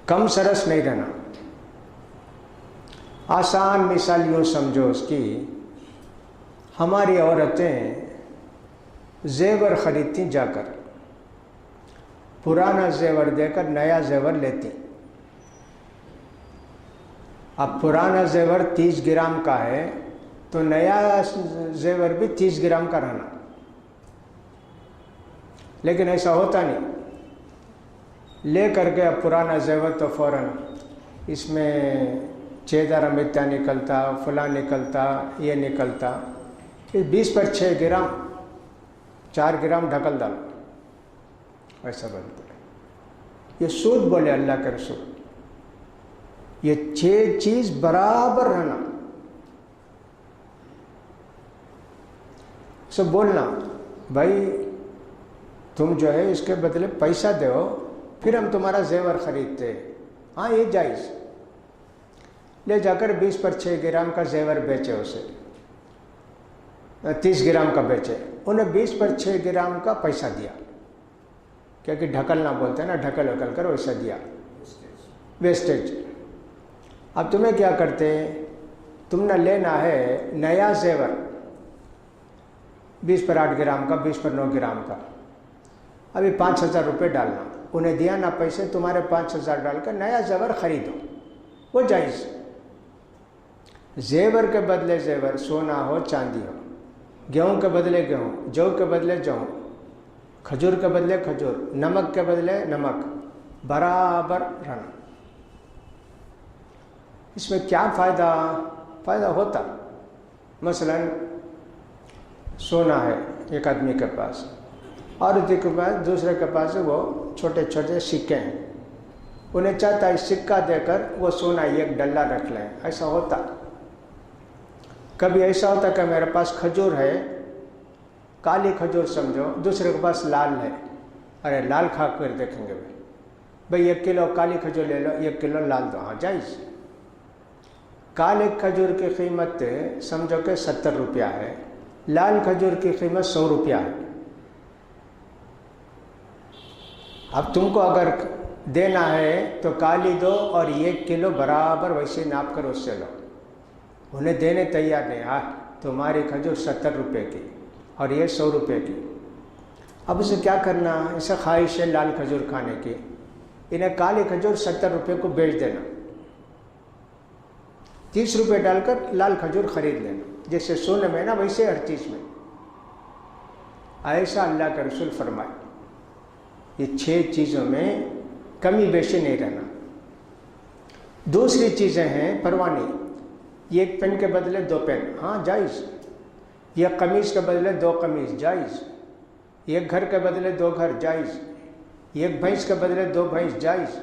کم سرس نہیں رہنا۔ آسان مثال یوں سمجھو اس کی، ہماری عورتیں زیور خریدتی جا کر، پرانا زیور دے کر نیا زیور لیتی۔ اب پرانا زیور 30 گرام کا ہے تو نیا زیور بھی 30 گرام کا رہنا۔ لیکن ایسا ہوتا نہیں. لے کر کے اب پرانا زیور تو فوراً اس میں 6 درہم نکلتا، فلاں نکلتا، یہ نکلتا. 20 پر 6 گرام 4 گرام ڈھکل ڈالو، ایسا بنتا ہے. یہ سود بولے اللہ کے رسول. یہ 6 چیز برابر رہنا. سب بولنا بھائی تم جو ہے اس کے بدلے پیسہ دو پھر ہم تمہارا زیور خریدتے. ہاں یہ جائز. لے جا کر 20 پر 6 گرام کا زیور بیچے، اسے 30 گرام کا بیچے. انہیں 20 پر 6 گرام کا پیسہ دیا، کیونکہ ڈھکلنا بولتے ہیں نا، ڈھکل وکل کر ویسا دیا، ویسٹیج. اب تمہیں کیا کرتے، تم نے لینا ہے نیا زیور 20 پر 8 گرام کا، 20 پر 9 گرام کا. ابھی 5,000 روپے ڈالنا، انہیں دیا نا پیسے، تمہارے 5,000 ڈال کر نیا زیور خریدو، وہ جائز. زیور کے بدلے زیور، سونا ہو چاندی ہو، گیہوں کے بدلے گیہوں، جو کے بدلے جو، کھجور کے بدلے کھجور، نمک کے بدلے نمک، برابر رہنا. اس میں کیا فائدہ ہوتا. مثلا سونا ہے ایک آدمی کے پاس، اور کے پاس دوسرے کے پاس وہ چھوٹے چھوٹے سکے ہیں، انہیں چاہتا ہے سکہ دے کر وہ سونا 1 ڈلہ رکھ لیں. ایسا ہوتا. کبھی ایسا ہوتا کہ میرے پاس کھجور ہے، کالی کھجور سمجھو، دوسرے کے پاس لال ہے. ارے لال کھا کر دیکھیں گے بھائی 1 کلو کالی کھجور لے لو، 1 کلو لال دو. ہاں جائز. کالے کھجور کی قیمت سمجھو کہ 70 روپیہ ہے، لال کھجور کی قیمت 100 روپیہ ہے. اب تم کو اگر دینا ہے تو کالی دو اور 1 کلو برابر ویسے ناپ کر اس سے لو. انہیں دینے تیار نہیں. ہاں تمہاری کھجور 70 روپے کی اور یہ 100 روپے کی. اب اسے کیا کرنا، اسے خواہش ہے لال کھجور کھانے کی، انہیں کالی کھجور 70 روپے کو بیچ دینا، 30 روپے ڈال کر لال کھجور خرید لینا. جیسے سونے میں نا ویسے ہر چیز میں. ایسا اللہ کے رسول فرمائے. یہ 6 چیزوں میں کمی بیشی نہیں رہنا. دوسری چیزیں ہیں پروانی. 1 پین کے بدلے 2 پین، ہاں جائز. 1 قمیص کے بدلے 2 قمیص، جائز. 1 گھر کے بدلے 2 گھر، جائز. 1 بھینس کے بدلے 2 بھینس، جائز.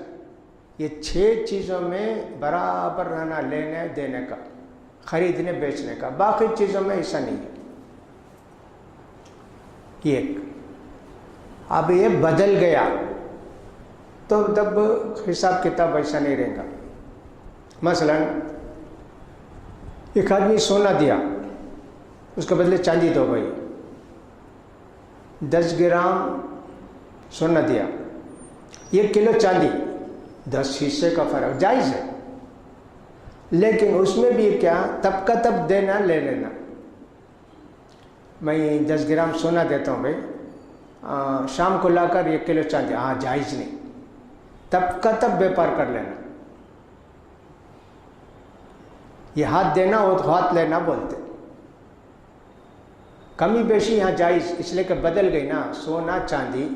یہ 6 چیزوں میں برابر رہنا، لینے دینے کا، خریدنے بیچنے کا. باقی چیزوں میں ایسا نہیں ہے. 1 اب یہ بدل گیا تو تب حساب کتاب ایسا نہیں رہے گا. مثلا ایک آدمی سونا دیا، اس کے بدلے چاندی دو بھائی. 10 گرام سونا دیا، 1 کلو چاندی، 10 حصے کا فرق، جائز ہے. لیکن اس میں بھی کیا، تب کا تب دینا لے لینا. میں 10 گرام سونا دیتا ہوں بھائی، شام کو لا کر 1 کلو چاندی، ہاں جائز نہیں. تب کا تب بیپار کر لینا. یہ ہاتھ دینا اور ہاتھ لینا بولتے. کمی بیشی یہاں جائز، اس لیے کہ بدل گئی نا، سونا چاندی،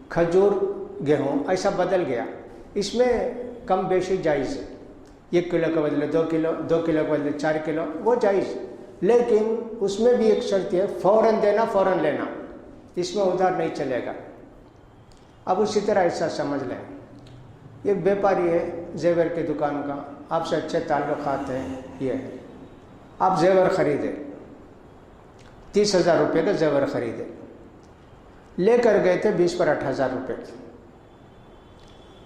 کھجور گیہوں، ایسا بدل گیا. اس میں کم بیشی جائز ہے. 1 کلو کے بدلے 2 کلو، 2 کلو کے بدلے 4 کلو، وہ جائز. لیکن اس میں بھی ایک شرط ہے، فوراً دینا فوراً لینا، اس میں ادھار نہیں چلے گا. اب اسی طرح ایسا سمجھ لیں، ایک بیپاری ہے زیور کی دکان کا، آپ سے اچھے تعلقات ہیں، یہ ہے، آپ زیور خریدے، 30,000 روپے کا زیور خریدے، لے کر گئے تھے 20 پر 8,000 روپے.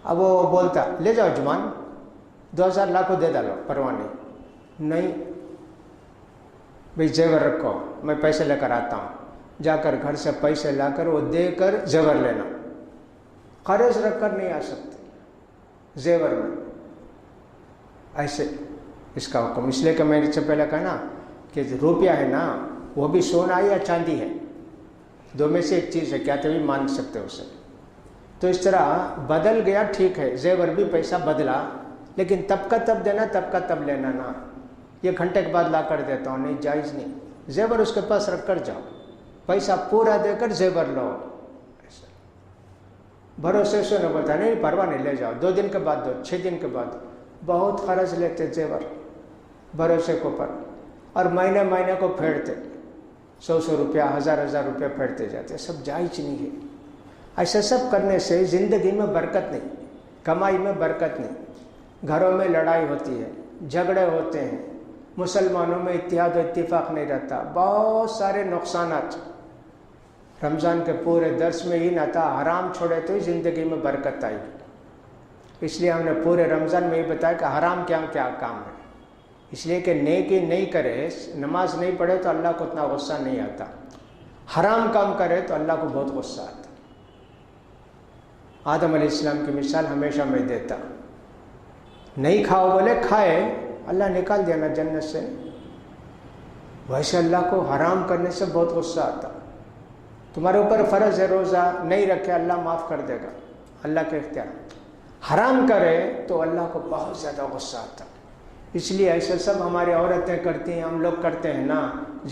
اب وہ بولتا لے جاؤ جمان، 2,000 لا کو دے ڈالو، پرواہ نہیں. بھئی زیور رکھو، میں پیسے لے کر آتا ہوں. جا کر گھر سے پیسے لا کر وہ دے کر زیور لینا. قرض رکھ کر نہیں آ سکتے زیور میں. ایسے اس کا حکم، اس لیے کہ میں نے سے پہلے کہا نا کہ روپیہ ہے نا، وہ بھی سونا ہے یا چاندی ہے، 2 میں سے ایک چیز ہے، کیا تبھی مان سکتے اسے. تو اس طرح بدل گیا ٹھیک ہے، زیور بھی پیسہ بدلا، لیکن تب کا تب دینا، تب کا تب لینا نا. یہ گھنٹے کے بعد لا کر دیتا ہوں، نہیں جائز نہیں. زیور اس کے پاس رکھ کر جاؤ، پیسہ پورا دے کر زیور لو. بھروسے سے نہ بتا نہیں پرواہ نہیں لے جاؤ، 2 دن کے بعد دو، 6 دن کے بعد، بہت قرض لیتے زیور بھروسے کے اوپر، اور مہینے مہینے کو پھیرتے، 100 روپیہ 1000 روپیہ پھیرتے جاتے، سب جائز نہیں ہے۔ ایسا سب کرنے سے زندگی میں برکت نہیں، کمائی میں برکت نہیں، گھروں میں لڑائی ہوتی ہے، جھگڑے ہوتے ہیں، مسلمانوں میں اتحاد و اتفاق نہیں رہتا، بہت سارے نقصانات۔ رمضان کے پورے درس میں ہی نہ تھا، حرام چھوڑے تو ہی زندگی میں برکت آئے گی، اس لیے ہم نے پورے رمضان میں یہ بتایا کہ حرام کیا کیا کام ہے، اس لیے کہ نیکی نہیں کرے، نماز نہیں پڑھے تو اللہ کو اتنا غصہ نہیں آتا، حرام کام کرے تو اللہ کو بہت غصہ آتا۔ آدم علیہ السلام کی مثال ہمیشہ میں دیتا، نہیں کھاؤ بولے کھائے، اللہ نکال دیا نا جنت سے، ویسے اللہ کو حرام کرنے سے بہت غصہ آتا۔ تمہارے اوپر فرض ہے روزہ، نہیں رکھے اللہ معاف کر دے گا، اللہ کے اختیار، حرام کرے تو اللہ کو بہت زیادہ غصہ آتا۔ اس لیے ایسا سب ہماری عورتیں کرتی ہیں، ہم لوگ کرتے ہیں نا،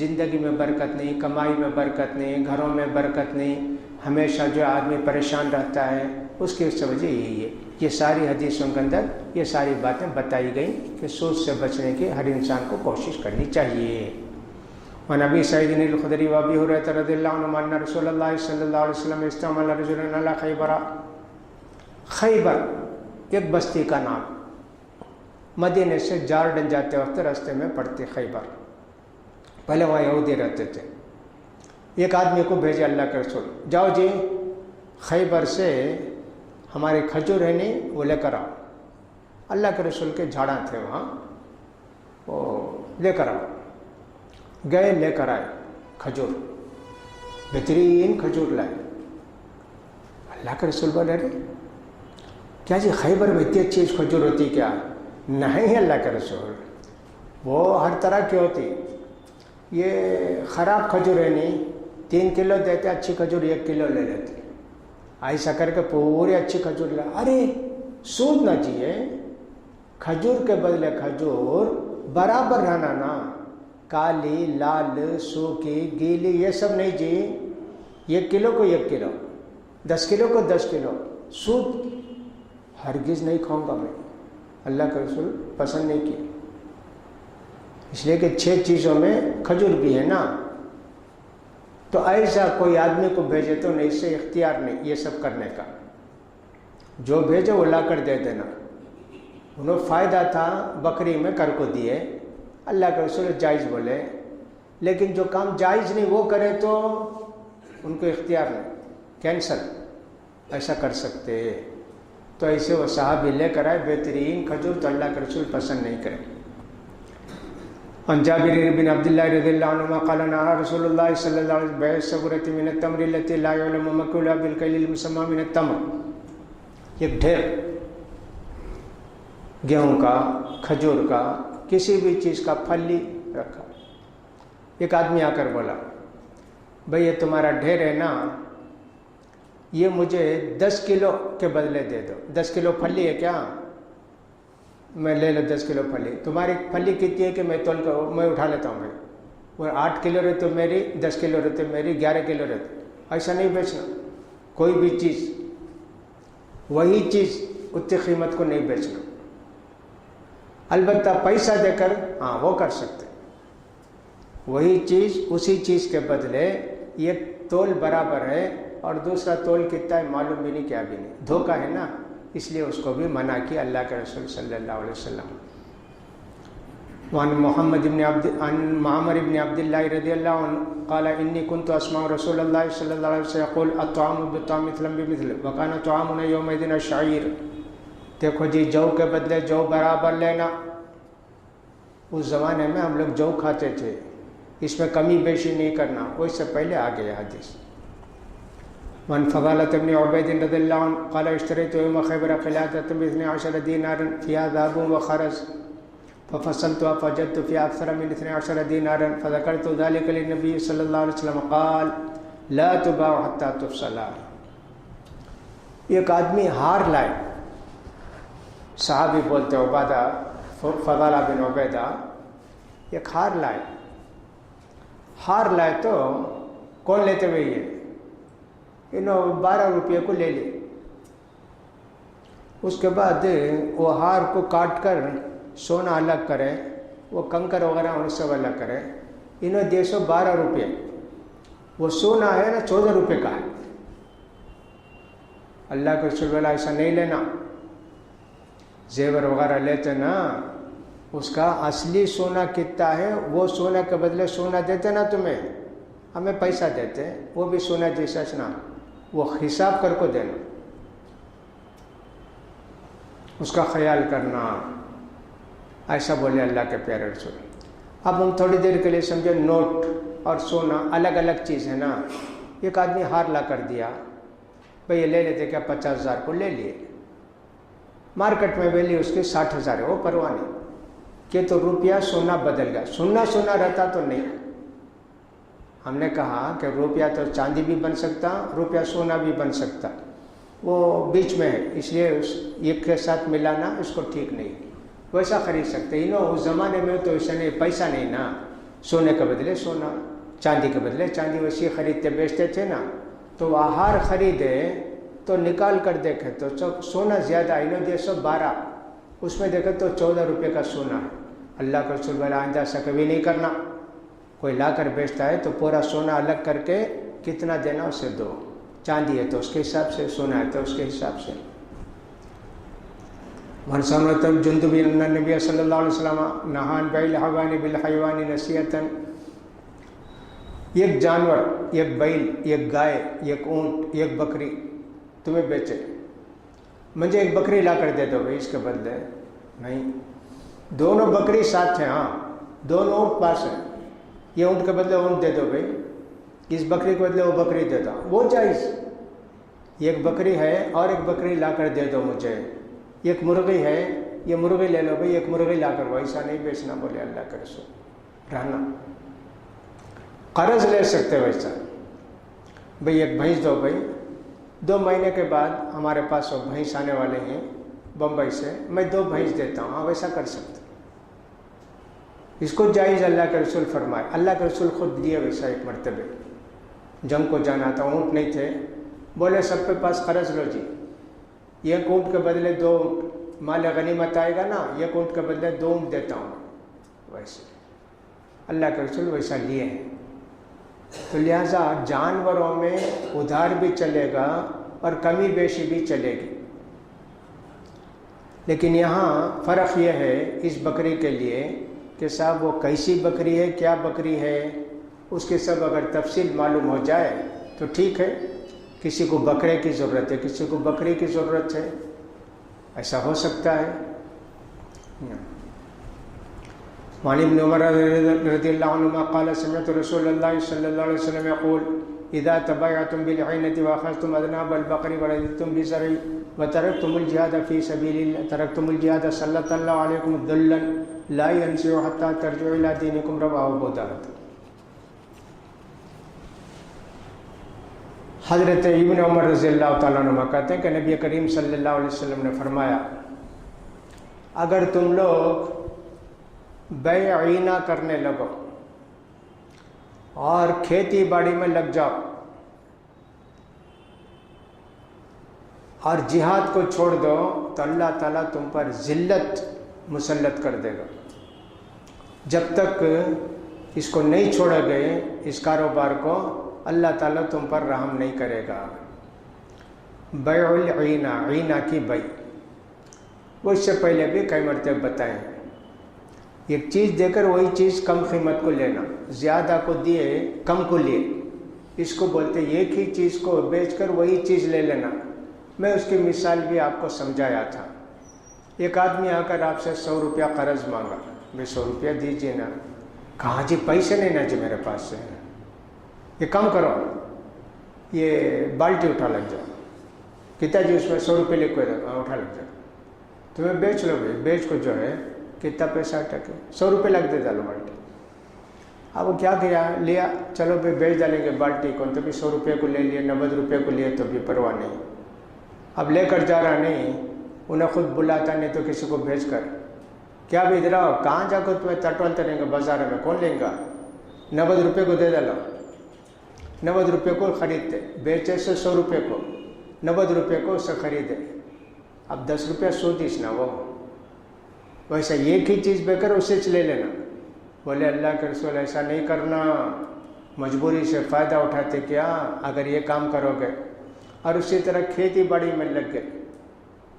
زندگی میں برکت نہیں، کمائی میں برکت نہیں، گھروں میں برکت نہیں، ہمیشہ جو آدمی پریشان رہتا ہے، اس کی وجہ یہی ہے۔ یہ ساری حدیثوں کے اندر یہ ساری باتیں بتائی گئیں کہ سود سے بچنے کی ہر انسان کو کوشش کرنی چاہیے۔ وعن ابی سعید الخدری وابی ہریرہ رضی اللہ عنہما ان رسول اللہ صلی اللہ علیہ وسلم استعمل رجلا علی خیبر، خیبر ایک بستی کا نام، مدینے سے جارڈن جاتے وقت راستے میں پڑتی خیبر، پہلے وہاں یہودی رہتے تھے۔ ایک آدمی کو بھیجے اللہ کے رسول، جاؤ جی خیبر سے ہمارے کھجور ہے نہیں وہ لے کر آؤ۔ اللہ کے رسول کے جھاڑاں تھے وہاں، وہ لے کر آؤ، گئے لے کر آئے کھجور، بہترین کھجور لائے۔ اللہ کے رسول بولے رہے کیا جی خیبر میں اتنی اچھی کھجور ہوتی کیا؟ نہیں اللہ کے رسول، وہ ہر طرح کی ہوتی، یہ خراب کھجور ہے نہیں، 3 کلو دیتے، اچھی کھجور 1 کلو لے لیتے، ایسا کر کے پوری اچھی کھجور لے۔ ارے سود نہ جیے، کھجور کے بدلے کھجور برابر رہنا نا، کالی لال سوکھی گیلی یہ سب نہیں جی، 1 کلو کو 1 کلو، 10 کلو کو 10 کلو، سود ہرگز نہیں کھاؤں گا میں، اللہ کے رسول پسند نہیں کی، اس لیے کہ 6 چیزوں میں کھجور بھی ہے نا، تو ایسا کوئی آدمی کو بھیجے تو نہیں، اس سے اختیار نہیں یہ سب کرنے کا، جو بھیجے وہ لا کر دے دینا۔ انہوں فائدہ تھا بکری میں کر کو دیے، اللہ کے رسول جائز بولے، لیکن جو کام جائز نہیں وہ کرے تو ان کو اختیار نہیں، کینسل ایسا کر سکتے، تو ایسے وہ صحابی لے کر آئے بہترین کھجور، تو اللہ کے رسول پسند نہیں کرے۔ عن جابر بن عبد الله رضي الله عنهما قال نهى رسول الله صلى الله عليه وسلم بيع الصغيرة من التمر التي لا يعلم مكيلها بالكيل المسمى من التمر، ایک ڈھیر گیہوں کا، کھجور کا، کسی بھی چیز کا پھلی رکھا، ایک آدمی آ کر بولا بھئی یہ تمہارا ڈھیر ہے نا، یہ مجھے 10 کلو کے بدلے دے دو، 10 کلو پھلی ہے کیا؟ میں لے لو 10 کلو پھلی، تمہاری پھلی کتنی ہے کہ میں تول کر میں اٹھا لیتا ہوں، وہ 8 کلو رہتے میری، 10 کلو رہتے میری، 11 کلو رہتے، ایسا نہیں بیچنا، کوئی بھی چیز وہی چیز اتنی قیمت کو نہیں بیچنا، البتہ پیسہ دے کر ہاں وہ کر سکتے، وہی چیز اسی چیز کے بدلے ایک تول برابر ہے اور دوسرا تول کتنا ہے معلوم بھی نہیں، کیا بھی نہیں، دھوکہ ہے نا، اس لیے اس کو بھی منع کیا اللہ کے رسول صلی اللہ علیہ وسلم۔ وعن محمد بن عن معمر بن عبد الله رضی اللہ عنہ قال انی كنت اسمع رسول اللہ صلی اللہ علیہ وسلم يقول الطعام بالطعام مثلا بمثل وكان طعامنا يومئذ الشعير، دیکھو جی جو کے بدلے جو برابر لینا، اس زمانے میں ہم لوگ جو کھاتے تھے، اس میں کمی بیشی نہیں کرنا، وہ اس سے پہلے آ گیا حدیث۔ وعن فضالة بن عبید رضی اللہ عنہ قال اشتريت يوم خيبر قلادة ب12 دينارا فيها ذهب وخرز ففصلتها فوجدت فيها أكثر من 12 دينارا فذكرت ذلك للنبي صلى الله عليه وسلم قال لا تباع حتى تفصل۔ ایک آدمی ہار لائے، صحابی بولتے عبادہ فضالہ بن عبیدہ، ایک ہار لائے، ہار لائے تو کون لیتے ہوئے یہ انہوں 12 روپے کو لے لی، اس کے بعد وہ ہار کو کاٹ کر سونا الگ کرے, وہ کنکر وغیرہ ان سب الگ کرے. انہوں دیے 112 روپے. وہ سونا ہے نا 14 روپے کا ہے. اللہ کے رسول والا ایسا نہیں لینا. زیور وغیرہ لیتے نا, اس کا اصلی سونا کتنا ہے وہ سونا کے بدلے سونا دیتے نا تمہیں, ہمیں پیسہ دیتے, وہ بھی سونا جیسا نا, وہ حساب کر کو دینا, اس کا خیال کرنا. ایسا بولے اللہ کے پیارے رسول. اب ہم تھوڑی دیر کے لیے سمجھے نوٹ اور سونا الگ الگ چیز ہے نا. ایک آدمی ہار لا کر دیا, بھئی یہ لے لیتے کیا, 50,000 کو لے لیے. مارکیٹ میں ویلی اس کی 60,000 ہے, وہ پرواہ نہیں کہ تو روپیہ سونا بدل گیا. سونا رہتا تو نہیں. ہم نے کہا کہ روپیہ تو چاندی بھی بن سکتا, روپیہ سونا بھی بن سکتا, وہ بیچ میں ہے, اس لیے ایک کے ساتھ ملانا اس کو ٹھیک نہیں. ویسا خرید سکتے اس زمانے میں تو ایسا نہیں, پیسہ نہیں نا, سونے کے بدلے سونا, چاندی کے بدلے چاندی, ویسے خریدتے بیچتے تھے نا. تو وہ ہار خریدے تو نکال کر دیکھے تو سونا زیادہ, انہوں نے 112, اس میں دیکھے تو 14 روپے کا سونا ہے. اللہ کے رسول والا آئندہ سے کبھی نہیں کرنا. کوئی لا کر بیچتا ہے تو پورا سونا الگ کر کے کتنا دینا اسے دو. چاندی ہے تو اس کے حساب سے, سونا ہے تو اس کے حساب سے. ورسانتم جندب ان النبی صلی اللہ علیہ وسلم نہان بیل حوانی بالحیوانی نصیحتاً. ایک جانور, ایک بیل, ایک گائے, ایک اونٹ, ایک بکری تمہیں بیچے, مجھے ایک بکری لا کر دے دو بھائی اس کے بدلے. نہیں, دونوں بکری ساتھ ہیں, ہاں دونوں اونٹ پاس ہیں, یہ اونٹ کے بدلے اونٹ دے دو بھائی, اس بکری کے بدلے وہ بکری دے دو, وہ جائز. ایک بکری ہے اور ایک بکری لا کر دے دو مجھے. ایک مرغی ہے, یہ مرغی لے لو بھائی, ایک مرغی لا کر, ویسا نہیں بیچنا بولے اللہ کے رسول. رہنا قرض لے سکتے ویسا, بھئی ایک بھینس دو بھائی, 2 مہینے کے بعد ہمارے پاس وہ بھینس آنے والے ہیں بمبئی سے, میں 2 بھینس دیتا ہوں, ہاں ویسا کر سکتے. اس کو جائز اللہ کے رسول فرمائے. اللہ کے رسول خود دیے ویسا. ایک مرتبہ جنگ کو جانا تھا, اونٹ نہیں تھے, بولے سب کے پاس قرض لو جی, ایک اونٹ کے بدلے 2 اونٹ, مال غنیمت آئے گا نا, ایک اونٹ کے بدلے 2 اونٹ دیتا ہوں. ویسے اللہ کے رسول ویسا لیے ہیں. تو لہٰذا جانوروں میں ادھار بھی چلے گا اور کمی بیشی بھی چلے گی. لیکن یہاں فرق یہ ہے اس بکری کے لیے کہ صاحب وہ کیسی بکری ہے, کیا بکری ہے, اس کے سب اگر تفصیل معلوم ہو جائے تو ٹھیک ہے. کسی کو بکرے کی ضرورت ہے, کسی کو بکری کی ضرورت ہے, ایسا ہو سکتا ہے. وعن ابن عمر رضی اللہ عنہما قال سمعت رسول اللہ صلی اللہ علیہ وسلم یقول اذا تبایعتم بالعینۃ واخذتم اذناب البقر ورضیتم بالزرع وترکتم الجہاد فی سبیل اللہ ترکتم الجہاد سلط اللہ علیکم ذلا لا ينزع حتى ترجعوا الى دینکم. رواه ابو داؤد. حضرت ابن عمر رضی اللہ تعالیٰ عنہ کہتے ہیں کہ نبی کریم صلی اللہ علیہ وسلم نے فرمایا, اگر تم لوگ بیعینہ کرنے لگو اور کھیتی باڑی میں لگ جاؤ اور جہاد کو چھوڑ دو تو اللہ تعالیٰ تم پر ذلت مسلط کر دے گا. جب تک اس کو نہیں چھوڑے گئے, اس کاروبار کو, اللہ تعالیٰ تم پر رحم نہیں کرے گا. بیع العینہ, عینہ کی بیع, وہ اس سے پہلے بھی کئی مرتبہ بتائیں. ایک چیز دے کر وہی چیز کم قیمت کو لینا, زیادہ کو دیے کم کو لیے, اس کو بولتے ایک ہی چیز کو بیچ کر وہی چیز لے لینا. میں اس کی مثال بھی آپ کو سمجھایا تھا. ایک آدمی آ کر آپ سے 100 روپیہ قرض مانگا, میں 100 روپیہ دیجیے نا. کہاں جی پیسے نہیں نا جی میرے پاس سے, یہ کم کرو, یہ بالٹی اٹھا لگ جاؤ. کہتا جی اس میں 100 روپے لکھ کے اٹھا لگ جاؤ, تمہیں بیچ لو بھائی, بیچ کو جو ہے کتنا پیسہ ٹکے, 100 روپے لگ دے ڈالو بالٹی. اب وہ کیا کیا, لیا, چلو بھائی بیچ ڈالیں گے بالٹی کو, تو بھی 100 روپے کو لے لیے, 90 روپے کو لیے تو بھی پرواہ نہیں. اب لے کر جا رہا نہیں, انہیں خود بلاتا نہیں تو کسی کو بھیج کر, کیا بھی ادھر آؤ, کہاں جا کر تمہیں ٹٹولتے رہیں گے بازار میں, کون لیں گا, 90 روپے کو دے ڈالو. 90 روپے کو خریدتے, بیچے سے 100 روپے کو, 90 روپے کو اسے خریدے. اب 10 روپیہ سودیش نہ وہ ویسا ایک ہی چیز بے کر اسے لے لینا. بولے اللہ کے رسول ایسا نہیں کرنا، مجبوری سے فائدہ اٹھاتے کیا اگر یہ کام کرو گے. اور اسی طرح کھیتی باڑی میں لگ گئے،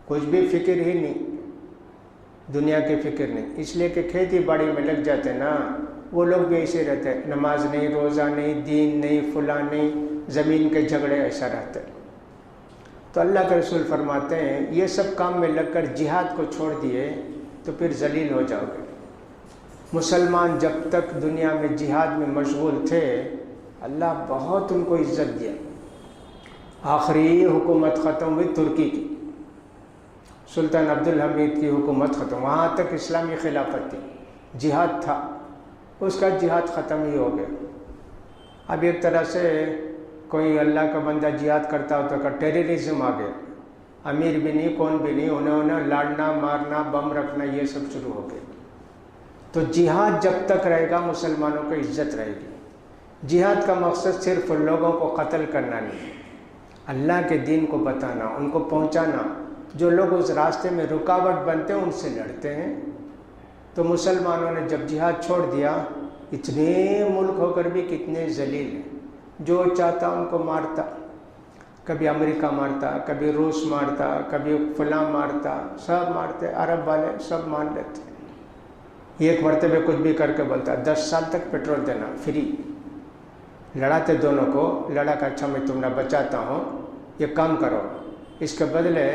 کچھ بھی فکر ہی نہیں، دنیا کی فکر نہیں، اس لیے کہ کھیتی باڑی میں لگ جاتے نا. وہ لوگ بھی ایسے رہتے، نماز نہیں، روزہ نہیں، دین نہیں، فلاں نہیں، زمین کے جھگڑے، ایسا رہتے. تو اللہ کے رسول فرماتے ہیں یہ سب کام میں لگ کر جہاد کو چھوڑ دیے تو پھر ذلیل ہو جاؤ گے. مسلمان جب تک دنیا میں جہاد میں مشغول تھے اللہ بہت ان کو عزت دیا. آخری حکومت ختم ہوئی ترکی کی، سلطان عبدالحمید کی حکومت ختم، وہاں تک اسلامی خلافت تھی، جہاد تھا، اس کا جہاد ختم ہی ہو گیا. اب ایک طرح سے کوئی اللہ کا بندہ جہاد کرتا ہو تو ٹیررزم آ گیا، امیر بھی نہیں کون بھی نہیں، انہوں نے لاڑنا مارنا بم رکھنا یہ سب شروع ہو گیا. تو جہاد جب تک رہے گا مسلمانوں کو عزت رہے گی. جہاد کا مقصد صرف ان لوگوں کو قتل کرنا نہیں، اللہ کے دین کو بتانا، ان کو پہنچانا. جو لوگ اس راستے میں رکاوٹ بنتے ہیں ان سے لڑتے ہیں. تو مسلمانوں نے جب جہاد چھوڑ دیا، اتنے ملک ہو کر بھی کتنے ذلیل ہیں، جو چاہتا ان کو مارتا، کبھی امریکہ مارتا، کبھی روس مارتا، کبھی فلاں مارتا، سب مارتے، عرب والے سب مان لیتے. ایک مرتبہ کچھ بھی کر کے بولتا 10 سال تک پیٹرول دینا فری. لڑاتے دونوں کو، لڑا کہ اچھا میں تمہیں بچاتا ہوں، یہ کام کرو، اس کے بدلے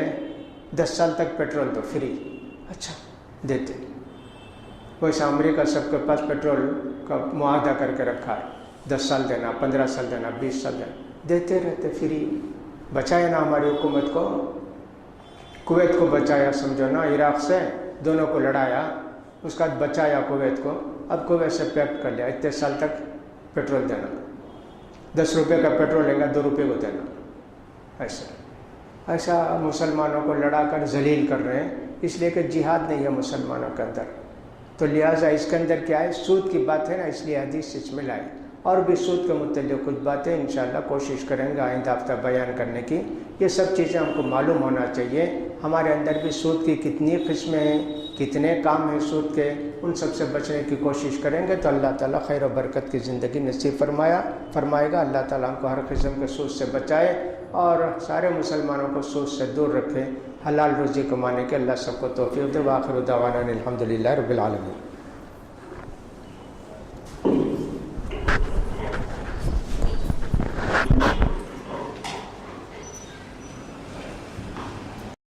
10 سال تک پیٹرول دو فری. اچھا دیتے. ویسا امریکہ سب کے پاس پیٹرول کا معاہدہ کر کے رکھا ہے، 10 سال دینا، 15 سال دینا، 20 سال دینا، دیتے رہتے فری. بچایا نا ہماری حکومت کو، کویت کو بچایا سمجھو نا، عراق سے دونوں کو لڑایا، اس کا بچایا کویت کو. اب کویت سے پیکٹ کر لیا اتنے سال تک پیٹرول دینا، 10 روپے کا پیٹرول لے گا 2 روپے کو دینا. ایسا مسلمانوں کو لڑا کر ذلیل کر رہے ہیں، اس لیے کہ جہاد نہیں ہے مسلمانوں کے اندر. تو لہٰذا اس کے اندر کیا ہے، سود کی بات ہے نا، اس لیے حدیث اس میں لائی. اور بھی سود کے متعلق کچھ باتیں انشاءاللہ کوشش کریں گے آئندہ ہفتہ بیان کرنے کی. یہ سب چیزیں ہم کو معلوم ہونا چاہیے. ہمارے اندر بھی سود کی کتنی قسمیں ہیں، کتنے کام ہیں سود کے، ان سب سے بچنے کی کوشش کریں گے تو اللہ تعالیٰ خیر و برکت کی زندگی نصیب فرمائے گا. اللہ تعالیٰ ہم کو ہر قسم کے سود سے بچائے اور سارے مسلمانوں کو سود سے دور رکھے. حلال روزی کمانے کے اللہ سب کو توفیق دے. وآخر دعوانا الحمدللہ رب العالمین.